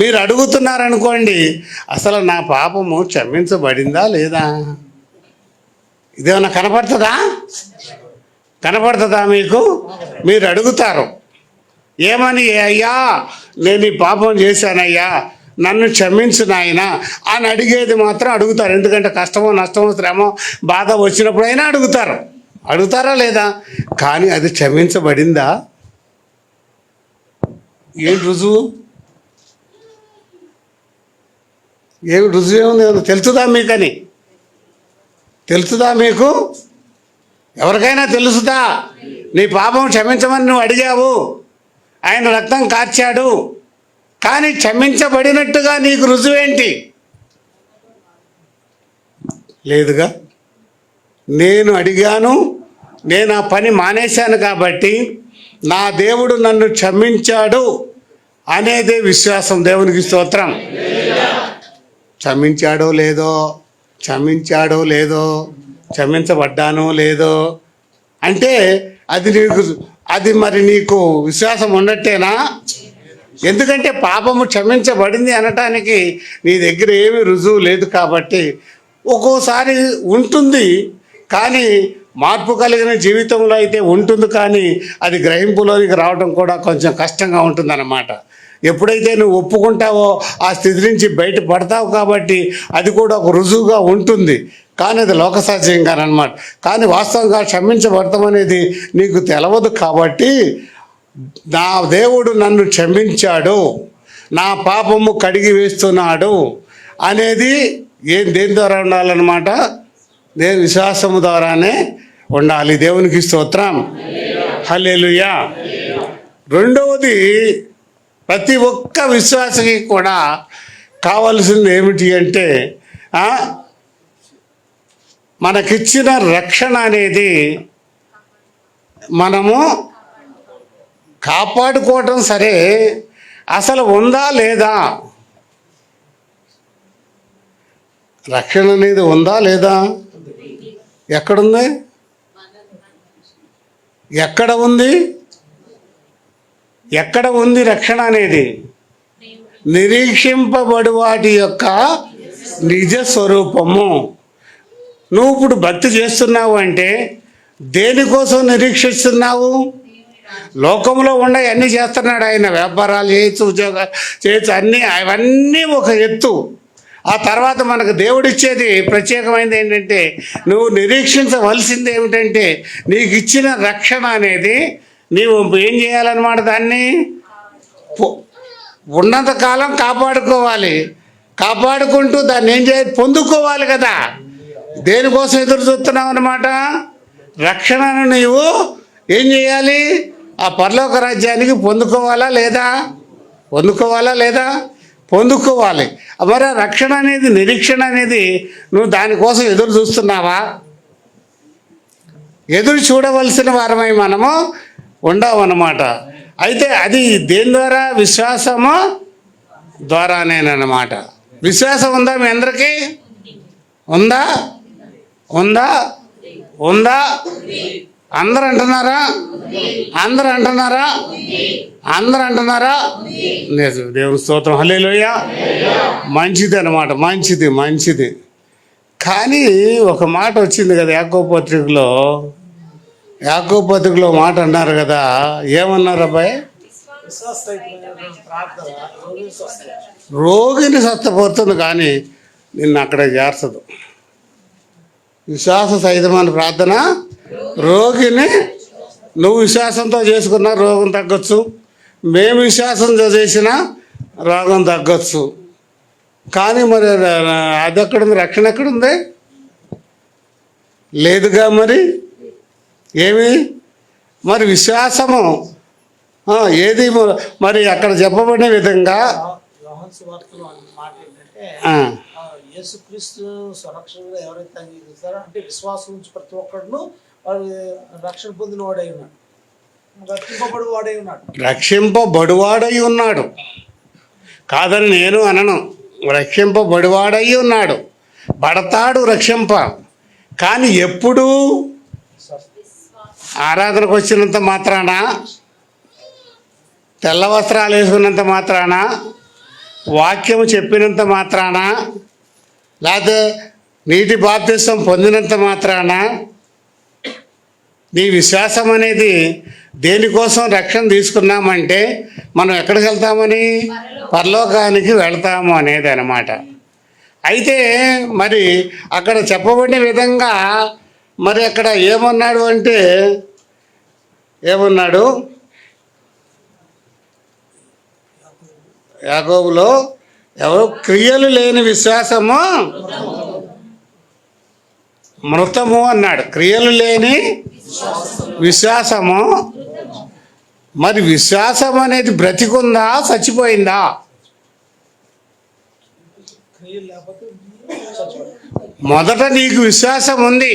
S1: మీరు అడుగుతున్నారనుకోండి, అసలు నా పాపము క్షమించబడిందా లేదా? ఇదేమన్నా కనపడుతుందా మీకు? మీరు అడుగుతారు ఏమని? అయ్యా, నేను ఈ పాపం చేశానయ్యా, నన్ను క్షమించు నాయన అని అడిగేది మాత్రం అడుగుతారు. ఎందుకంటే కష్టమో నష్టమో శ్రమో బాధ వచ్చినప్పుడైనా అడుగుతారా లేదా? కానీ అది క్షమించబడిందా? ఏం రుజువు? ఏమి రుజువు ఏముంది? తెలుసుదా మీకని? తెలుసుదా మీకు? ఎవరికైనా తెలుసుదా? నీ పాపం క్షమించమని నువ్వు అడిగావు, ఆయన రక్తం కార్చాడు, కానీ క్షమించబడినట్టుగా నీకు రుజువేంటి? లేదుగా. నేను అడిగాను, నేను ఆ పని మానేశాను కాబట్టి నా దేవుడు నన్ను క్షమించాడు అనేదే విశ్వాసం. దేవునికి స్తోత్రం. క్షమించాడో లేదో, క్షమించాడో లేదో, క్షమించబడ్డానో లేదో అంటే అది మరి నీకు విశ్వాసం ఉన్నట్టేనా? ఎందుకంటే పాపము క్షమించబడింది అనటానికి నీ దగ్గర ఏమీ రుజువు లేదు కాబట్టి ఒక్కోసారి ఉంటుంది, కానీ మార్పు కలిగిన జీవితంలో అయితే ఉంటుంది, కానీ అది గ్రహింపులోనికి రావడం కూడా కొంచెం కష్టంగా ఉంటుందన్నమాట. ఎప్పుడైతే నువ్వు ఒప్పుకుంటావో ఆ స్థితి నుంచి బయటపడతావు కాబట్టి అది కూడా ఒక రుజువుగా ఉంటుంది, కానీ అది లోక సహజంగానమాట. కానీ వాస్తవంగా క్షమించబడతాం అనేది నీకు తెలవదు కాబట్టి నా దేవుడు నన్ను క్షమించాడు, నా పాపము కడిగి వేస్తున్నాడు అనేది దేని ద్వారా ఉండాలన్నమాట? దేవుని విశ్వాసము ద్వారానే ఉండాలి. దేవునికి స్తోత్రం, హల్లెలూయా. రెండవది, ప్రతి ఒక్క విశ్వాసకి కూడా కావలసింది ఏమిటి అంటే మనకిచ్చిన రక్షణ అనేది మనము కాపాడుకోవటం సరే, అసలు ఉందా లేదా? రక్షణ అనేది ఉందా లేదా? ఎక్కడుంది? ఎక్కడ ఉంది? ఎక్కడ ఉంది రక్షణ అనేది? నిరీక్షింపబడి వాటి యొక్క నిజ స్వరూపము. నువ్వు ఇప్పుడు భక్తి చేస్తున్నావు అంటే దేనికోసం నిరీక్షిస్తున్నావు? లోకంలో ఉండే అన్నీ చేస్తున్నాడు ఆయన, వ్యాపారాలు చేయొచ్చు, ఉద్యోగాలు చేయొచ్చు, అవన్నీ ఒక ఎత్తు. ఆ తర్వాత మనకు దేవుడిచ్చేది ప్రత్యేకమైనది ఏంటంటే, నువ్వు నిరీక్షించవలసింది ఏమిటంటే నీకు ఇచ్చిన రక్షణ అనేది నీవు ఏం చేయాలన్నమాట, దాన్ని ఉన్నంత కాలం కాపాడుకోవాలి. కాపాడుకుంటూ దాన్ని ఏం చేయాలి? పొందుకోవాలి కదా. దేనికోసం ఎదురు చూస్తున్నావు అన్నమాట? రక్షణను నీవు ఏం చేయాలి? ఆ పరలోక రాజ్యానికి పొందుకోవాలా లేదా? పొందుకోవాలా లేదా? పొందుకోవాలి. మరి ఆ రక్షణ అనేది, నిరీక్షణ అనేది నువ్వు దానికోసం ఎదురు చూస్తున్నావా? ఎదురు చూడవలసిన వారమై మనము ఉండవన్నమాట. అయితే అది దేని ద్వారా? విశ్వాసము ద్వారానేనమాట. విశ్వాసం ఉందా మీ అందరికీ? ఉందా? ఉందా? ఉందా? అందరూ అంటున్నారా? అందరూ అంటున్నారా? అందరూ అంటున్నారా? దేవుని స్తోత్రం, హల్లెలూయా. మంచిది అన్నమాట, మంచిది మంచిది. కానీ ఒక మాట వచ్చింది కదా యాకోబు పత్రికలో. యాకోబు పత్రికలో మాట అన్నారు కదా, ఏమన్నారు అబ్బాయి? రోగిని స్వస్థపడుతుంది కానీ నిన్ను అక్కడ చేర్చదు. విశ్వాస సహితమైన ప్రార్థన రోగిని, నువ్వు విశ్వాసంతో చేసుకున్నా రోగం తగ్గొచ్చు, మేము విశ్వాసంతో చేసినా రోగం తగ్గొచ్చు. కానీ మరి అది ఎక్కడుంది? రక్షణ ఎక్కడుంది? లేదుగా. మరి ఏమి? మరి విశ్వాసము ఏది? మరి అక్కడ చెప్పబడిన విధంగా
S3: యేసుక్రీస్తు సంరక్షణలో ఎవరైతే అంగీకరిస్తారో, అంటే విశ్వాసం నుంచి ప్రతి ఒక్కడును వాడు రక్షణ పొందిన వాడై ఉన్నాడు, రక్షింపబడువాడై ఉన్నాడు.
S1: రక్షింపబడువాడై ఉన్నాడు కాదని నేను అనను. రక్షింపబడివాడై ఉన్నాడు, పడతాడు రక్షింప. కానీ ఎప్పుడు? ఆరాధనకు వచ్చినంత మాత్రాన, తెల్ల వస్త్రాలు వేసుకున్నంత మాత్రాన, వాక్యము చెప్పినంత మాత్రాన, లేకపోతే నీటి బాప్తిసం పొందినంత మాత్రాన నీ విశ్వాసం అనేది దేనికోసం రక్షణ తీసుకున్నామంటే మనం ఎక్కడికి వెళ్తామని? పరలోకానికి వెళ్తాము అనేది అన్నమాట. అయితే మరి అక్కడ చెప్పబడిన విధంగా మరి అక్కడ ఏమన్నాడు అంటే, ఏమన్నాడు యాకోబులో? ఎవరు? క్రియలు లేని విశ్వాసము మృతము అన్నాడు. క్రియలు లేని విశ్వాసము. మరి విశ్వాసం అనేది బ్రతికుందా, చచ్చిపోయిందా? మొదట నీకు విశ్వాసం ఉంది.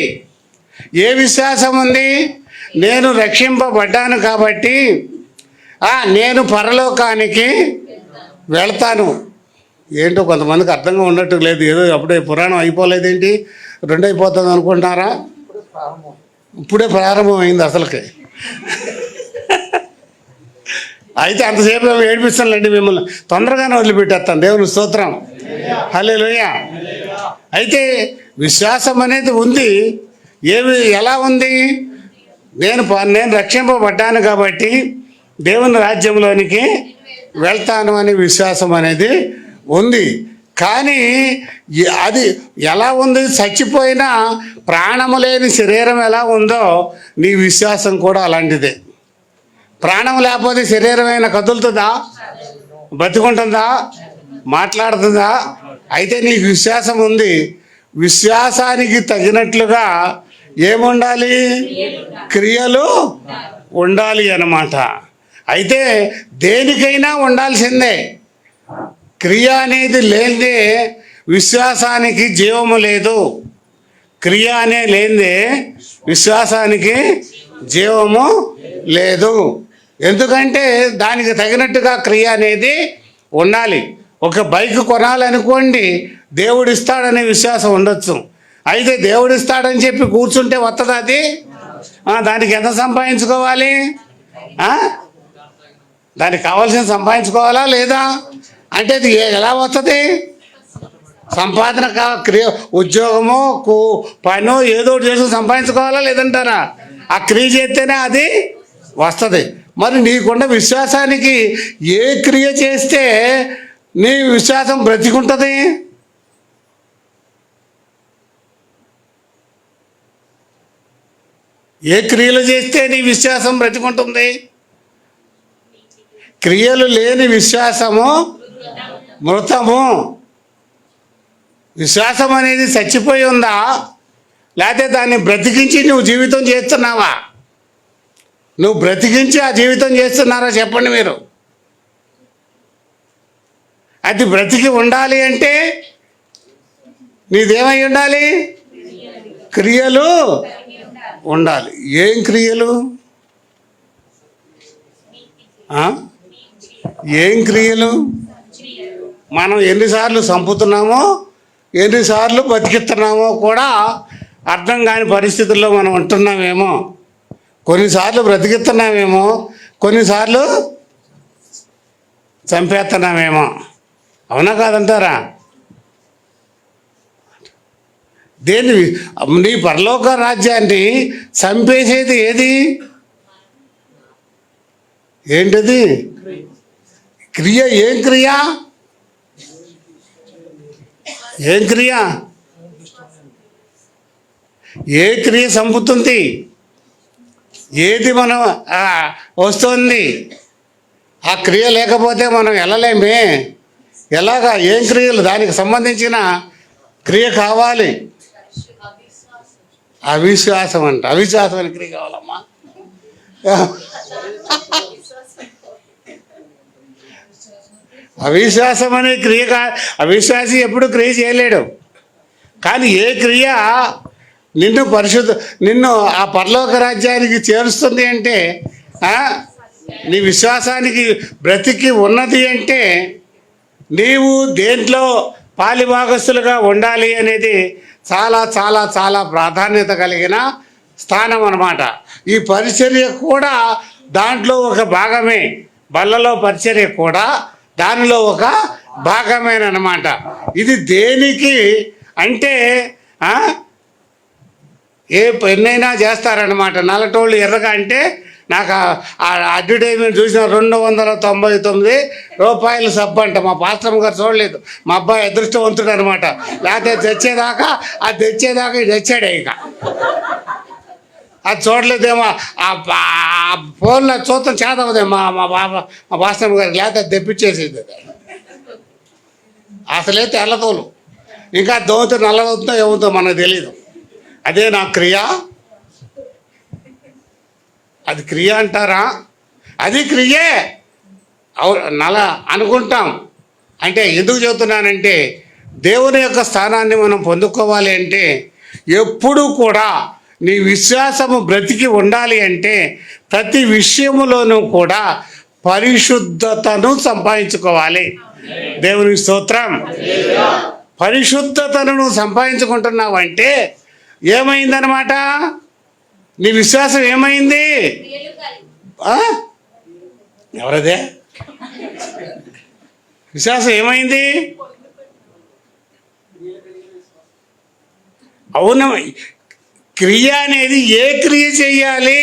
S1: ఏ విశ్వాసం ఉంది? నేను రక్షింపబడ్డాను కాబట్టి నేను పరలోకానికి వెళ్తాను. ఏంటో కొంతమందికి అర్థంగా ఉన్నట్టు లేదు. ఏదో అప్పుడే పురాణం అయిపోలేదేంటి, 2 అయిపోతుంది అనుకుంటున్నారా?
S3: ఇప్పుడు ప్రారంభం.
S1: ఇప్పుడే ప్రారంభమైంది అసలుకి. అయితే అంతసేపు ఏడిపిస్తానులేండి మిమ్మల్ని, తొందరగానే వదిలిపెట్టేస్తాను. దేవుని స్తోత్రం, హల్లెలూయా. అయితే విశ్వాసం అనేది ఉంది. ఎలా ఉంది? నేను రక్షింపబడ్డాను కాబట్టి దేవుని రాజ్యంలోనికి వెళ్తాను అనే విశ్వాసం అనేది ఉంది. కానీ అది ఎలా ఉంది? చచ్చిపోయిన ప్రాణము లేని శరీరం ఎలా ఉందో నీ విశ్వాసం కూడా అలాంటిదే. ప్రాణం లేకపోతే శరీరం అయినా కదులుతుందా? బతికుంటుందా? మాట్లాడుతుందా? అయితే నీకు విశ్వాసం ఉంది. విశ్వాసానికి తగినట్లుగా ఏముండాలి? క్రియలు ఉండాలి అన్నమాట. అయితే దేనికైనా ఉండాల్సిందే. క్రియ అనేది లేనిదే విశ్వాసానికి జీవము లేదు. క్రియ అనే లేనిదే విశ్వాసానికి జీవము లేదు. ఎందుకంటే దానికి తగినట్టుగా క్రియ అనేది ఉండాలి. ఒక బైక్ కొనాలనుకోండి, దేవుడు ఇస్తాడనే విశ్వాసం ఉండొచ్చు. అయితే దేవుడు ఇస్తాడని చెప్పి కూర్చుంటే వస్తుందా అది? దానికి ఎంత సంపాదించుకోవాలి? దానికి కావాల్సిన సంపాదించుకోవాలా లేదా? అంటే అది ఎలా వస్తుంది? సంపాదన క్రియ, ఉద్యోగమో పనో ఏదో చేసి సంపాదించుకోవాలా లేదంటారా? ఆ క్రియ చేస్తేనే అది వస్తుంది. మరి నీకున్న విశ్వాసానికి ఏ క్రియ చేస్తే నీ విశ్వాసం బ్రతికుంటుంది? ఏ క్రియలు చేస్తే నీ విశ్వాసం బ్రతికుంటుంది? క్రియలు లేని విశ్వాసము మృతము. విశ్వాసం అనేది చచ్చిపోయి ఉందా, లేకపోతే దాన్ని బ్రతికించి నువ్వు జీవితం చేస్తున్నావా? నువ్వు బ్రతికించి ఆ జీవితం చేస్తున్నారా చెప్పండి మీరు? అది బ్రతికి ఉండాలి అంటే నీదేమై ఉండాలి? క్రియలు ఉండాలి. ఏం క్రియలు? ఏం క్రియలు? మనం ఎన్నిసార్లు చంపుతున్నామో, ఎన్నిసార్లు బతికిస్తున్నామో కూడా అర్థం కాని పరిస్థితుల్లో మనం ఉంటున్నామేమో. కొన్నిసార్లు బ్రతికిస్తున్నామేమో, కొన్నిసార్లు చంపేస్తున్నామేమో. అవునా కాదంటారా? దేని నీ పరలోక రాజ్యాన్ని చంపేసేది ఏది? ఏంటది? క్రియ. ఏం క్రియ? ఏం క్రియ? ఏ క్రియ చంపుతుంది? ఏది మనం వస్తుంది? ఆ క్రియ లేకపోతే మనం వెళ్ళలేమే. ఎలాగా? ఏం క్రియలు? దానికి సంబంధించిన క్రియ కావాలి. అవిశ్వాసం అంట. అవిశ్వాసం అనే క్రియ కావాలమ్మా. అవిశ్వాసం అనే క్రియ అవిశ్వాసి ఎప్పుడు క్రియ చేయలేడు. కానీ ఏ క్రియ నిన్ను ఆ పరలోక రాజ్యానికి చేరుస్తుంది అంటే, నీ విశ్వాసానికి బ్రతికి ఉన్నది అంటే నీవు దేంట్లో పాలిభాగస్తులుగా ఉండాలి అనేది చాలా చాలా చాలా ప్రాధాన్యత కలిగిన స్థానం అన్నమాట. ఈ పరిచర్య కూడా దాంట్లో ఒక భాగమే. బల్లలో పరిచర్య కూడా దానిలో ఒక భాగమేనమాట. ఇది దేనికి అంటే ఎన్నైనా చేస్తారనమాట. నల్లటోళ్ళు ఎర్రగా అంటే నాకు ఆ అడ్వర్టైజ్మెంట్ చూసిన 299 రూపాయలు సబ్బు అంట. మా పాస్టర్ గారు చూడలేదు. మా అబ్బాయి అదృష్టవంతుడు అనమాట. లేకపోతే తెచ్చేదాకా ఇది తెచ్చాడే. ఇక అది చూడలేదేమో, ఆ ఫోన్లో చూస్తాం చేదవదేమో మా పాస్టర్ గారికి. లేకపోతే తెప్పించేసేది. అసలే తెల్లతోలు, ఇంకా దోమతో నల్లదవుతుందో ఏమవుతుందో మనకు తెలియదు. అదే నా క్రియ. అది క్రియ అంటారా? అది క్రియే అనుకుంటాం. అంటే ఎందుకు చెబుతున్నానంటే, దేవుని యొక్క స్థానాన్ని మనం పొందుకోవాలి అంటే ఎప్పుడు కూడా నీ విశ్వాసము బ్రతికి ఉండాలి అంటే ప్రతి విషయములోనూ కూడా పరిశుద్ధతను సంపాదించుకోవాలి. దేవునికి స్తోత్రం. పరిశుద్ధతను నువ్వు సంపాదించుకుంటున్నావు అంటే ఏమైందనమాట? నీ విశ్వాసం ఏమైంది? ఎవరదే విశ్వాసం ఏమైంది? అవును, క్రియ అనేది ఏ క్రియ చెయ్యాలి?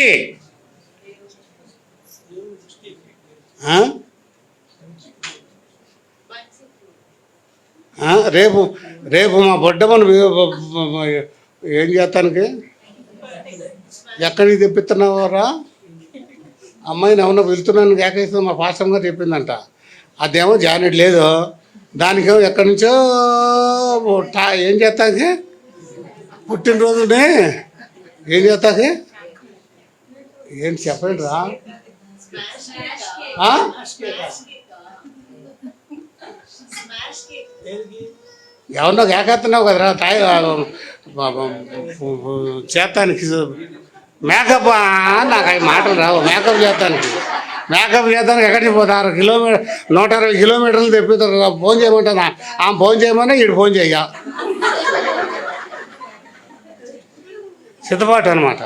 S1: రేపు రేపు మా బొడ్డమ్మను ఏం చేస్తానికి ఎక్కడికి తెప్పిస్తున్నావారా? అమ్మాయిని ఏమన్నా వెళ్తున్నాను కేకేస్తుంది మా పాస్టర్ గారు చెప్పిందంట. అదేమో జానెట్ లేదు, దానికేమో ఎక్కడి నుంచో ఏం చేస్తాకి పుట్టినరోజునే ఏం చేస్తాకి ఏంటి చెప్పండి రా. ఎవరినో కేకేస్తున్నావు కదరా చేస్తానికి మేకప్. నాకు అవి మాటలు రావు. మేకప్ చేస్తానికి ఎక్కడికి పోతారు? 160 కిలోమీటర్లు తెప్పిస్తారు. ఫోన్ చేయమంటాను, ఆమె ఫోన్ చేయమని వీడు ఫోన్ చెయ్య సిద్ధపాటు అనమాట.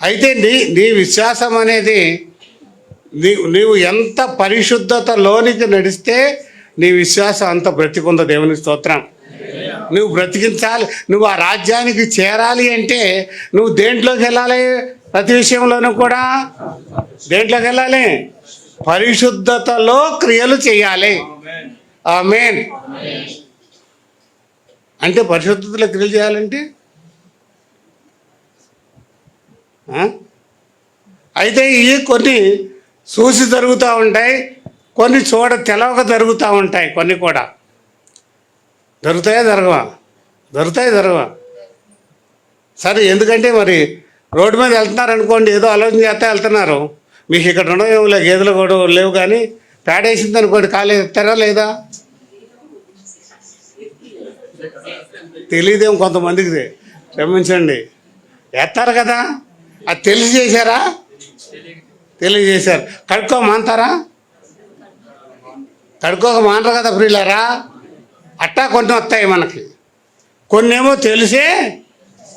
S1: అయితే నీ విశ్వాసం అనేది నీవు ఎంత పరిశుద్ధతలోనికి నడిస్తే నీ విశ్వాసం అంత బ్రతికుందో. దేవునికి స్తోత్రం. నువ్వు బ్రతికించాలి, నువ్వు ఆ రాజ్యానికి చేరాలి అంటే నువ్వు దేంట్లోకి వెళ్ళాలి? ప్రతి విషయంలోనూ కూడా దేంట్లోకి వెళ్ళాలి? పరిశుద్ధతలో క్రియలు చేయాలి. ఆమేన్. అంటే పరిశుద్ధతలో క్రియలు చేయాలంటే అయితే ఇవి కొన్ని చూసి జరుగుతూ ఉంటాయి, కొన్ని తెలవక జరుగుతూ ఉంటాయి. కొన్ని కూడా జరుగుతాయా? సరే, ఎందుకంటే మరి రోడ్డు మీద వెళ్తున్నారు అనుకోండి, ఏదో ఆలోచన చేస్తే వెళ్తున్నారు. మీకు ఇక్కడ ఉండవు గేదెలు కూడా లేవు, కానీ పేడ వేసింది అనుకోండి, కాలు ఎత్తారా లేదా? తెలియదేమో కొంతమందికి, క్షమించండి. ఎత్తారు కదా, అది తెలియజేశారు. కడుక్కోమంటారా? కడుక్కోక మానరు కదా ప్రియులారా. అట్టా కొన్ని వస్తాయి మనకి, కొన్నేమో తెలిసే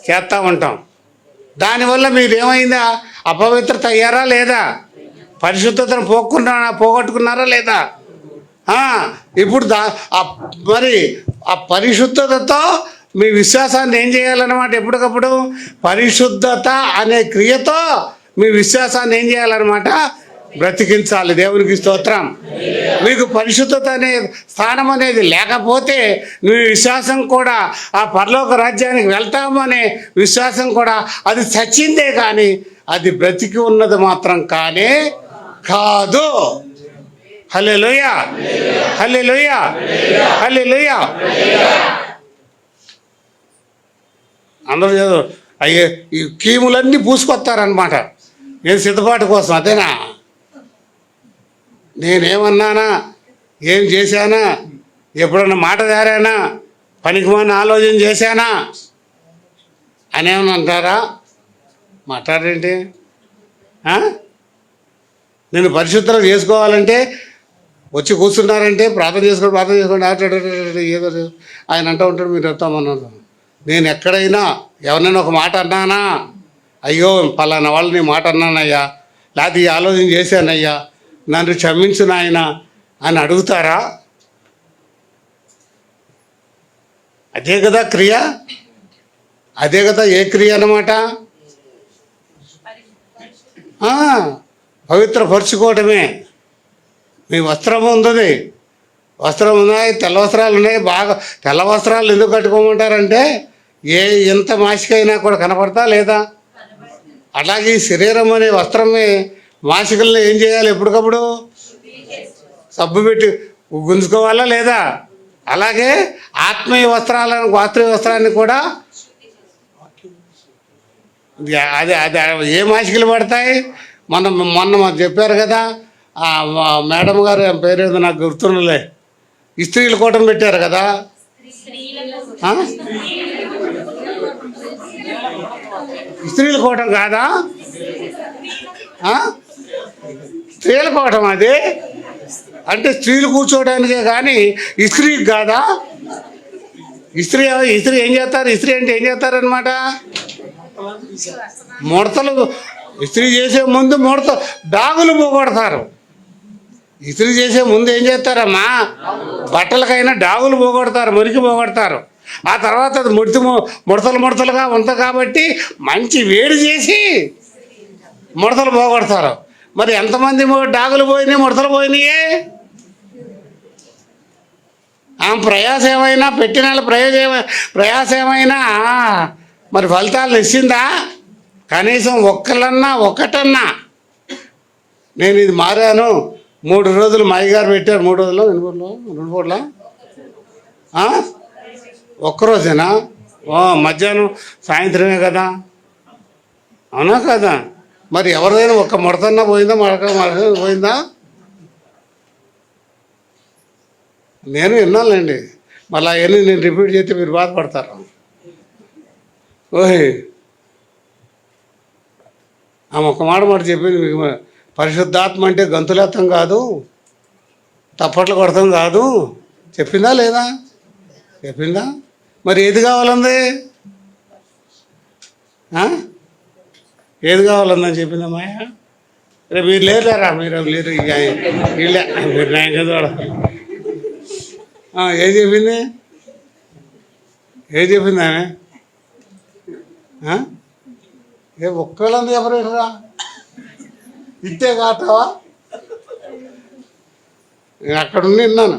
S1: చేస్తూ ఉంటాం. దానివల్ల మీరేమైందా? అపవిత్రత అయ్యారా లేదా? పరిశుద్ధతను పోగొట్టుకున్నారా లేదా? ఇప్పుడు మరి ఆ పరిశుద్ధతతో మీ విశ్వాసాన్ని ఏం చేయాలన్నమాట? ఎప్పటికప్పుడు పరిశుద్ధత అనే క్రియతో మీ విశ్వాసాన్ని ఏం చేయాలన్నమాట? బ్రతికించాలి. దేవునికి స్తోత్రం. మీకు పరిశుద్ధత అనే స్థానం అనేది లేకపోతే మీ విశ్వాసం కూడా ఆ పరలోక రాజ్యానికి వెళ్తామనే విశ్వాసం కూడా అది చచ్చిందే, కానీ అది బ్రతికి ఉన్నది మాత్రం కానే కాదు. హల్లెలూయా, హల్లెలూయా, హల్లెలూయా. అందరూ అయ్యే ఈ కీములన్నీ పూసుకొస్తారనమాట. నేను సిద్ధపాటు కోసం. అదేనా? నేనేమన్నానా? ఏం చేశానా? ఎప్పుడన్నా మాట దారానా? పనికిమాలిన ఆలోచన చేశానా అనేమని అంటారా? మాట్లాడేంటి? నేను పరిశుద్ధం చేసుకోవాలంటే వచ్చి కూర్చున్నారంటే ప్రార్థన చేసుకోండి ఏదో ఆయన అంటూ ఉంటాడు, మీరు వస్తామన్నారు. నేను ఎక్కడైనా ఎవరినైనా ఒక మాట అన్నానా? అయ్యో పలానా వాళ్ళు నీ మాట అన్నానయ్యా, లేకపోతే ఈ ఆలోచన చేశానయ్యా, నన్ను క్షమించు నాయన అని అడుగుతారా? అదే కదా క్రియ, అదే కదా ఏ క్రియ అన్నమాట? పవిత్రపరుచుకోవటమే. మీ వస్త్రం ఉంది, వస్త్రం ఉన్నాయి, తెల్ల వస్త్రాలు ఉన్నాయి. బాగా తెల్ల వస్త్రాలు ఎందుకు కట్టుకోమంటారంటే ఎంత మాసికైనా కూడా కనపడతా లేదా? అలాగే ఈ శరీరం అనే వస్త్రమే మాసికల్ని ఏం చేయాలి? ఎప్పటికప్పుడు సబ్బు పెట్టి గుంజుకోవాలా లేదా? అలాగే ఆత్మీయ వస్త్రాన్ని కూడా అదే అదే ఏ మాసికలు పడతాయి? మొన్న చెప్పారు కదా, మేడం గారు పేరేదో నాకు గుర్తుండలే, ఇస్త్రీల కూటం పెట్టారు కదా. స్త్రీల కూటం కాదా? స్త్రీల కూటం అది. అంటే స్త్రీలు కూర్చోవడానికే కానీ ఇస్త్రీకి కాదా? ఇస్త్రీ ఏం చేస్తారు? ఇస్త్రీ అంటే ఏం చేస్తారనమాట? ముడతలు ఇస్త్రీ చేసే ముందు డాగులు పోగొడతారు. ఇస్త్రీ చేసే ముందు ఏం చేస్తారమ్మా? బట్టలకైనా డాగులు పోగొడతారు, మురికి పోగొడతారు. ఆ తర్వాత అది ముడతలుగా ఉంది కాబట్టి మంచి వేడి చేసి ముడతలు పోగొడతారు. మరి ఎంతమంది డాగులు పోయినాయి, ముడతలు పోయినాయే? ఆమె ప్రయాస ఏమైనా, పెట్టిన ప్రయాస ఏమైనా మరి ఫలితాలను ఇచ్చిందా? కనీసం ఒకటన్నా నేను ఇది మారాను 3 రోజులు మా అయ్యగారు పెట్టారు. 3 రోజులు 2 పూట్ల ఒక్కరోజేనా? మధ్యాహ్నం సాయంత్రమే కదా, అవునా కదా? మరి ఎవరిదైనా ఒక్క ముడతన్నా పోయిందా? పోయిందా? నేను విన్నానులేండి. మళ్ళీ అవన్నీ నేను రిపీట్ చేస్తే మీరు బాధపడతారు. ఓహే ఆమె ఒక మాట చెప్పింది మీకు, పరిశుద్ధాత్మ అంటే గంతులేత్తం కాదు, తప్పట్లు కొడతాం కాదు. చెప్పిందా లేదా? చెప్పిందా? మరి ఏది కావాలంది? ఏది కావాలందని చెప్పిందమ్మా? రేపు మీరు లేరా? మీరు లేరు, వీళ్ళే మీరు న్యాయం చదవడం. ఏం చెప్పింది? ఏం చెప్పింది ఆమె? ఒక్కళ్ళంది ఎవరైనా ఇట్టే కాతావా? నేను అక్కడుండి విన్నాను.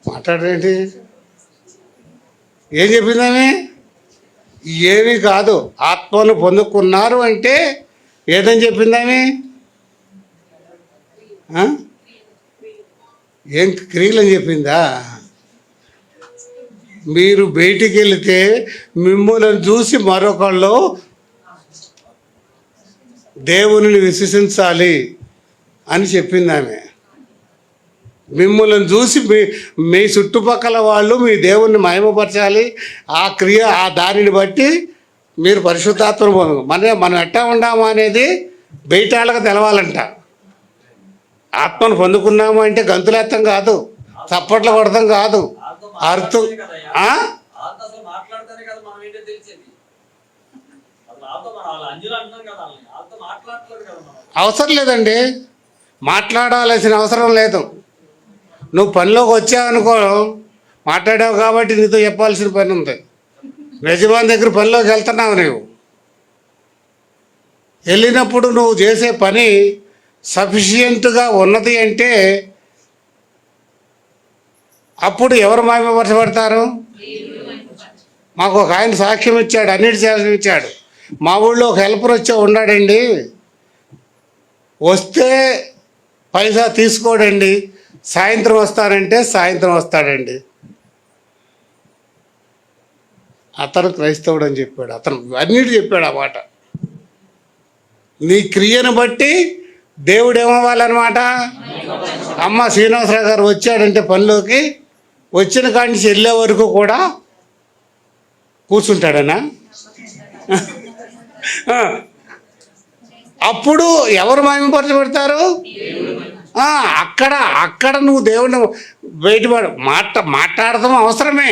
S1: మాట్లాడేంటి? ఏం చెప్పిందామే? ఏమీ కాదు, ఆత్మను పొందుకున్నారు అంటే ఏదని చెప్పిందామే? ఏం క్రియలని చెప్పిందా? మీరు బయటికి వెళితే మిమ్మల్ని చూసి మరొకళ్ళు దేవుని విశ్వసించాలి అని చెప్పింది ఆమె. మిమ్మల్ని చూసి మీ చుట్టుపక్కల వాళ్ళు మీ దేవుణ్ణి మహిమపరచాలి. ఆ క్రియ, ఆ దానిని బట్టి మీరు పరిశుద్ధాత్మను పొందు. మనం ఎట్టా ఉండాము అనేది బయట వాళ్ళకి తెలవాలంట. ఆత్మను పొందుకున్నాము అంటే గంతులేత్తం కాదు, చప్పట్లు కొడతాం కాదు, అర్థం అవసరం లేదండి. మాట్లాడాల్సిన అవసరం లేదు. నువ్వు పనిలోకి వచ్చావనుకో, మాట్లాడావు కాబట్టి నీతో చెప్పాల్సిన పని ఉంది. యజమాని దగ్గర పనిలోకి వెళ్తున్నావు. నువ్వు వెళ్ళినప్పుడు నువ్వు చేసే పని సఫిషియెంట్గా ఉన్నది అంటే అప్పుడు ఎవరు మహిమపరచబడతారు? మాకు ఒక ఆయన సాక్ష్యం ఇచ్చాడు, అన్నిటి సాక్ష్యం ఇచ్చాడు. మా ఊళ్ళో ఒక హెల్పర్ ఉన్నాడండి, వస్తే పైసా తీసుకోడండి, సాయంత్రం వస్తానంటే సాయంత్రం వస్తాడండి. అతను క్రైస్తవుడు అని చెప్పాడు. అతను అన్నిటి చెప్పాడు ఆ మాట. నీ క్రియను బట్టి దేవుడు ఏమవ్వాలన్నమాట. అమ్మ శ్రీనివాసరావు గారు వచ్చాడంటే పనిలోకి, వచ్చిన కాడి నుంచి వెళ్ళే వరకు కూడా కూర్చుంటాడనా? అప్పుడు ఎవరు మహిమపరచబడతారు? అక్కడ నువ్వు దేవుడిని మాట్లాడటం అవసరమే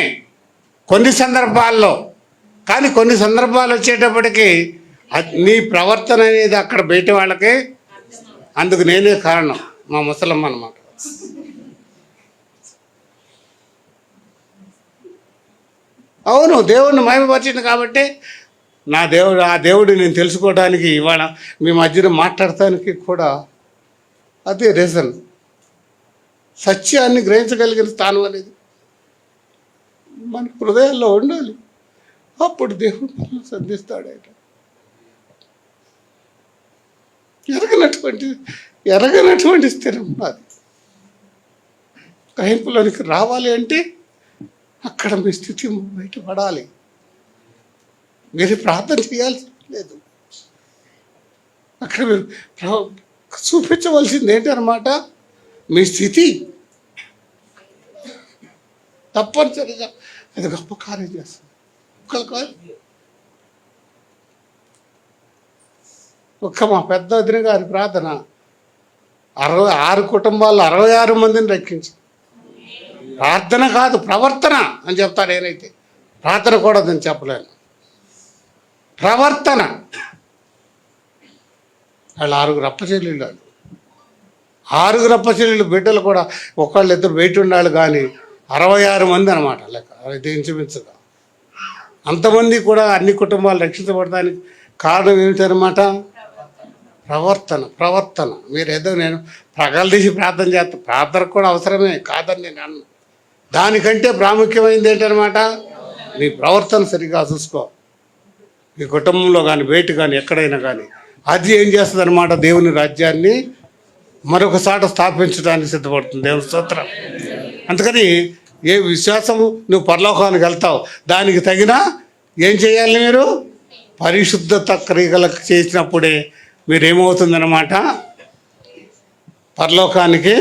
S1: కొన్ని సందర్భాల్లో. కానీ కొన్ని సందర్భాలు వచ్చేటప్పటికి నీ ప్రవర్తన అనేది అక్కడ బయట వాళ్ళకి, అందుకు నేనే కారణం, మా ముసలమ్మ అన్నమాట. అవును, దేవుడిని మహిమపరిచింది కాబట్టి ఆ దేవుడు నేను తెలుసుకోవడానికి, ఇవాళ మీ మధ్యన మాట్లాడటానికి కూడా అదే రీజన్. సత్యాన్ని గ్రహించగలిగిన స్థానం అనేది మన హృదయాల్లో ఉండాలి. అప్పుడు దేవుడు మనల్ని సంధిస్తాడు. ఆయన ఎరగనటువంటి స్థిరం అది గ్రహింపులోనికి రావాలి అంటే అక్కడ మీ స్థితి బయటపడాలి. మీరు ప్రార్థన చేయాల్సి లేదు. అక్కడ మీరు చూపించవలసింది ఏంటన్నమాట, మీ స్థితి. తప్పనిసరిగా అది గొప్ప కార్యం చేస్తుంది. మా పెద్ద వదిన గారి ప్రార్థన 66 కుటుంబాల్లో 66 మందిని రక్షించు. ప్రార్థన కాదు, ప్రవర్తన అని చెప్తాను నేనైతే. ప్రార్థన కూడా నేను చెప్పలేను, ప్రవర్తన. వాళ్ళు 6 అప్పచెల్లెళ్ళు, 6 అప్పచెల్లెళ్ళు బిడ్డలు కూడా ఒకళ్ళు ఇద్దరు బయట ఉండాలి, కానీ 66 మంది అనమాట లెక్క. అది ఇంచుమించుగా అంతమంది కూడా అన్ని కుటుంబాలు రక్షించబడడానికి కారణం ఏమిటనమాట? ప్రవర్తన. మీరు ఏదో నేను ప్రగల్దీసి ప్రార్థన చేస్తాను, ప్రార్థన కూడా అవసరమే కాదని నేను అన్నాను. దానికంటే ప్రాముఖ్యమైనది ఏంటనమాట? నీ ప్రవర్తన సరిగ్గా చూసుకో. మీ కుటుంబంలో కానీ బయట కానీ ఎక్కడైనా కానీ అది ఏం చేస్తుంది అనమాట? దేవుని రాజ్యాన్ని మరొకసారి స్థాపించడానికి సిద్ధపడుతుంది. దేవుని స్తోత్రం. అందుకని ఏ విశ్వాసము నువ్వు పరలోకానికి వెళ్తావు, దానికి తగిన ఏం చేయాలి? మీరు పరిశుద్ధత క్రియలకు చేసినప్పుడే మీరేమవుతుందన్నమాట? పరలోకానికి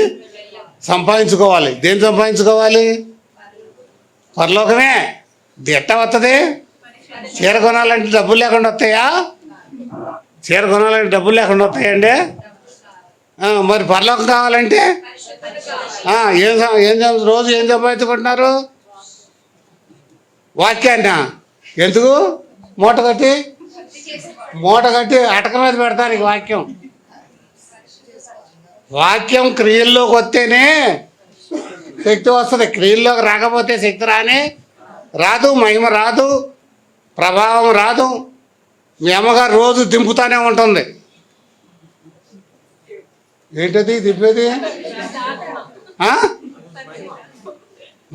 S1: సంపాదించుకోవాలి. దేని సంపాదించుకోవాలి? పరలోకమే. ఎట్ట వస్తుంది? చీర కొనాలంటే డబ్బులు లేకుండా వస్తాయా? చీర కొనాలంటే డబ్బులు లేకుండా వస్తాయండి? మరి పరలోకం కావాలంటే రోజు ఏం సంపాదించుకుంటున్నారు? వాక్యాన్న ఎందుకు మూట కట్టి అటక మీద పెడతారు. ఈ వాక్యం క్రియల్లోకి వస్తేనే శక్తి వస్తుంది. క్రియల్లోకి రాకపోతే శక్తి రాదు, మహిమ రాదు, ప్రభావం రాదు. మీ అమ్మగారు రోజు దింపుతానే ఉంటుంది. ఏంటది దింపేది?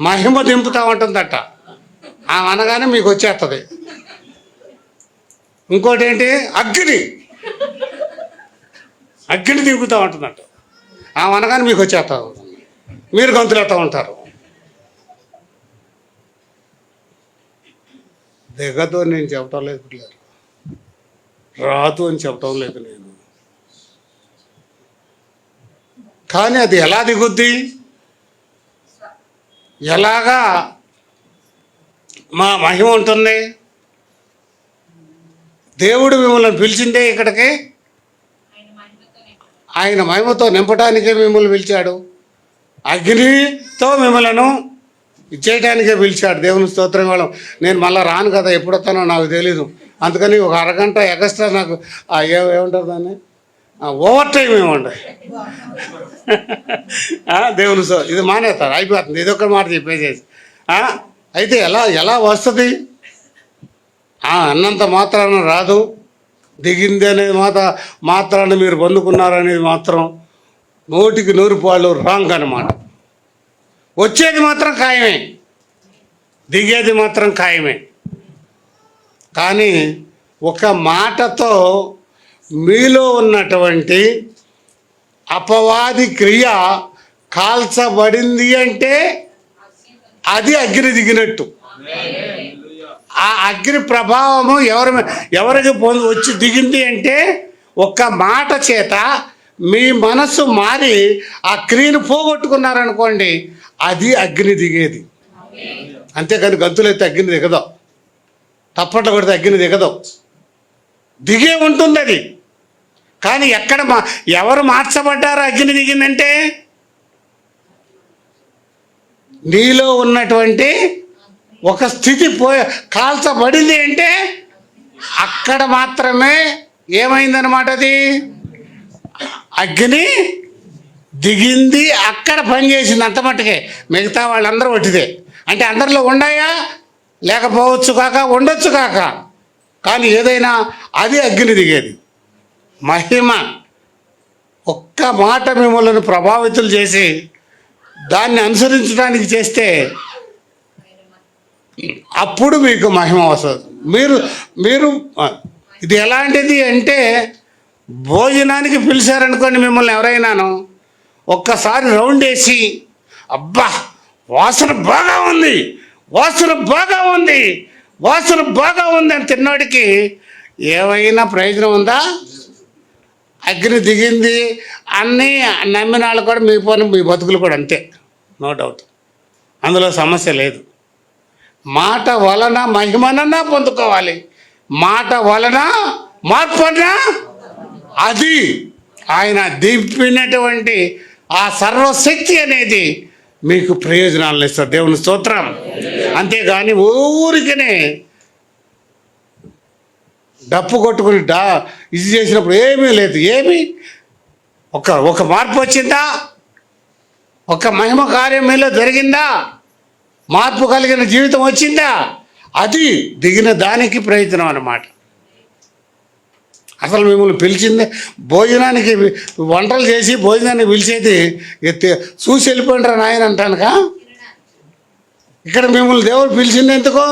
S1: మహిమ దింపుతూ ఉంటుందట. ఆమె అనగానే మీకు వచ్చేస్తుంది. ఇంకోటి ఏంటి? అగ్గిని దింపుతూ ఉంటుందట. ఆమె అనగానే మీకు వచ్చేస్తా ఉంటుంది. మీరు గొంతులేస్తూ ఉంటారు. దిగదు అని నేను చెప్పటం లేదు పిల్లలు, రాదు అని చెప్పటం లేదు నేను. కానీ అది ఎలా దిగుద్ది? ఎలాగా మా మహిమ ఉంటుంది? దేవుడు మిమ్మల్ని పిలిచిందే ఇక్కడికి ఆయన మహిమతో నింపడానికే మిమ్మల్ని పిలిచాడు. అగ్నితో మిమ్మల్ని ఇచ్చేయడానికే పిలిచాడు. దేవుని స్తోత్రం. వాళ్ళం నేను మళ్ళీ రాను కదా, ఎప్పుడు వస్తానో నాకు తెలీదు. అందుకని ఒక అరగంట ఎక్స్ట్రా నాకు ఏమంటారు దాన్ని, ఓవర్ టైం ఏమండి. దేవుని ఇది మానేస్తారు, అయిపోతుంది. ఇది ఒక్క మాట చెప్పేసేసి. అయితే ఎలా వస్తుంది? అన్నంత మాత్రాన రాదు. దిగింది అనేది మాత్రాన్ని మీరు పొందుకున్నారనేది మాత్రం 100కి 100 రాంగ్ అన్నమాట. వచ్చేది మాత్రం ఖాయమే, దిగేది మాత్రం ఖాయమే. కానీ ఒక మాటతో మీలో ఉన్నటువంటి అపవాది క్రియ కాల్చబడింది అంటే అది అగ్ని దిగినట్టు. ఆ అగ్ని ప్రభావము ఎవరికి వచ్చి దిగింది అంటే ఒక్క మాట చేత మీ మనసు మారి ఆ క్రియను పోగొట్టుకున్నారనుకోండి, అది అగ్ని దిగేది. అంతేకాని గంతులైతే అగ్ని దిగదు, తప్పట్లు కొడితే అగ్ని దిగదు. దిగే ఉంటుంది అది. కానీ ఎక్కడ ఎవరు మార్చబడ్డారో అగ్ని దిగిందంటే నీలో ఉన్నటువంటి ఒక స్థితి కాల్చబడింది అంటే అక్కడ మాత్రమే ఏమైందనమాట? అది అగ్ని దిగింది, అక్కడ పనిచేసింది. అంత మట్టుకే. మిగతా వాళ్ళందరూ ఒట్టిదే. అంటే అందరిలో ఉన్నాయా? లేకపోవచ్చు కాక, ఉండొచ్చు కాక. కానీ ఏదైనా అది అగ్ని దిగేది. మహిమ ఒక్క మాట మిమ్మల్ని ప్రభావితులు చేసి దాన్ని అనుసరించడానికి చేస్తే అప్పుడు మీకు మహిమ వస్తుంది. మీరు ఇది ఎలాంటిది అంటే భోజనానికి పిలిచారనుకోండి మిమ్మల్ని ఎవరైనాను, ఒక్కసారి రౌండ్ వేసి అబ్బా వాసన బాగా ఉంది, వాసన బాగా ఉంది, వాసన బాగా ఉంది అని తిన్నోడికి ఏమైనా ప్రయోజనం ఉందా? అగ్ని దిగింది అన్నీ నమ్మిన వాళ్ళు కూడా మీ పని మీ బతుకులు కూడా అంతే, నో డౌట్. అందులో సమస్య లేదు. మాట వలన మహిమనన్నా పొందుకోవాలి, మాట వలన మార్పన్నా అది ఆయన దింపినటువంటి ఆ సర్వశక్తి అనేది మీకు ప్రయోజనాలను ఇస్తారు. దేవుని స్తోత్రం. అంతేగాని ఊరికనే డప్పు కొట్టుకుని ఇది చేసినప్పుడు ఏమీ లేదు. ఏమి ఒక మార్పు వచ్చిందా? ఒక మహిమ కార్యం మీలో జరిగిందా? మార్పు కలిగిన జీవితం వచ్చిందా? అది దిగిన దానికి ప్రయత్నం అన్నమాట. అసలు మిమ్మల్ని పిలిచిందే భోజనానికి, వంటలు చేసి భోజనానికి పిలిచేది చూసి వెళ్ళిపోయినరా నాయన అంటానుక. ఇక్కడ మిమ్మల్ని దేవుడు పిలిచింది ఎందుకో?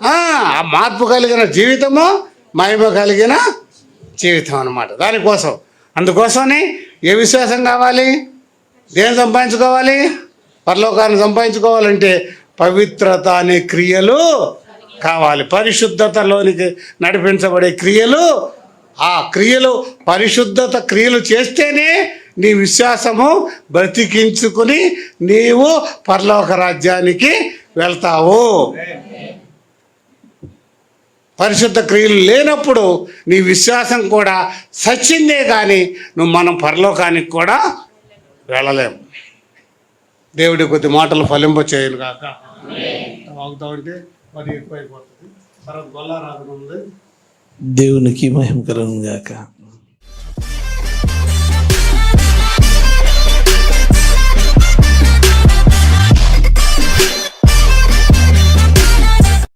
S1: ఆ మార్పు కలిగిన జీవితము, మహిమ కలిగిన జీవితం అన్నమాట. దానికోసం, అందుకోసమని ఏ విశ్వాసం కావాలి? దేని సంపాదించుకోవాలి? పరలోకాన్ని సంపాదించుకోవాలంటే పవిత్రత అనే క్రియలు కావాలి. పరిశుద్ధతలోనికి నడిపించబడే క్రియలు, ఆ క్రియలు పరిశుద్ధత క్రియలు చేస్తేనే నీ విశ్వాసము బ్రతికించుకుని నీవు పరలోక రాజ్యానికి వెళ్తావు. పరిశుద్ధ క్రియలు లేనప్పుడు నీ విశ్వాసం కూడా సచ్చిందే కానీ మనం పరలోకానికి కూడా వెళ్ళలేము. దేవుడి కొద్ది మాటలు ఫలింప చేయను కాక. అవుతా ఉంటే మరి ఎక్కువైపోతుంది. తర్వాత గొల్లారాధన ఉంది.
S4: దేవునికి మహిమ కలుగును గాక.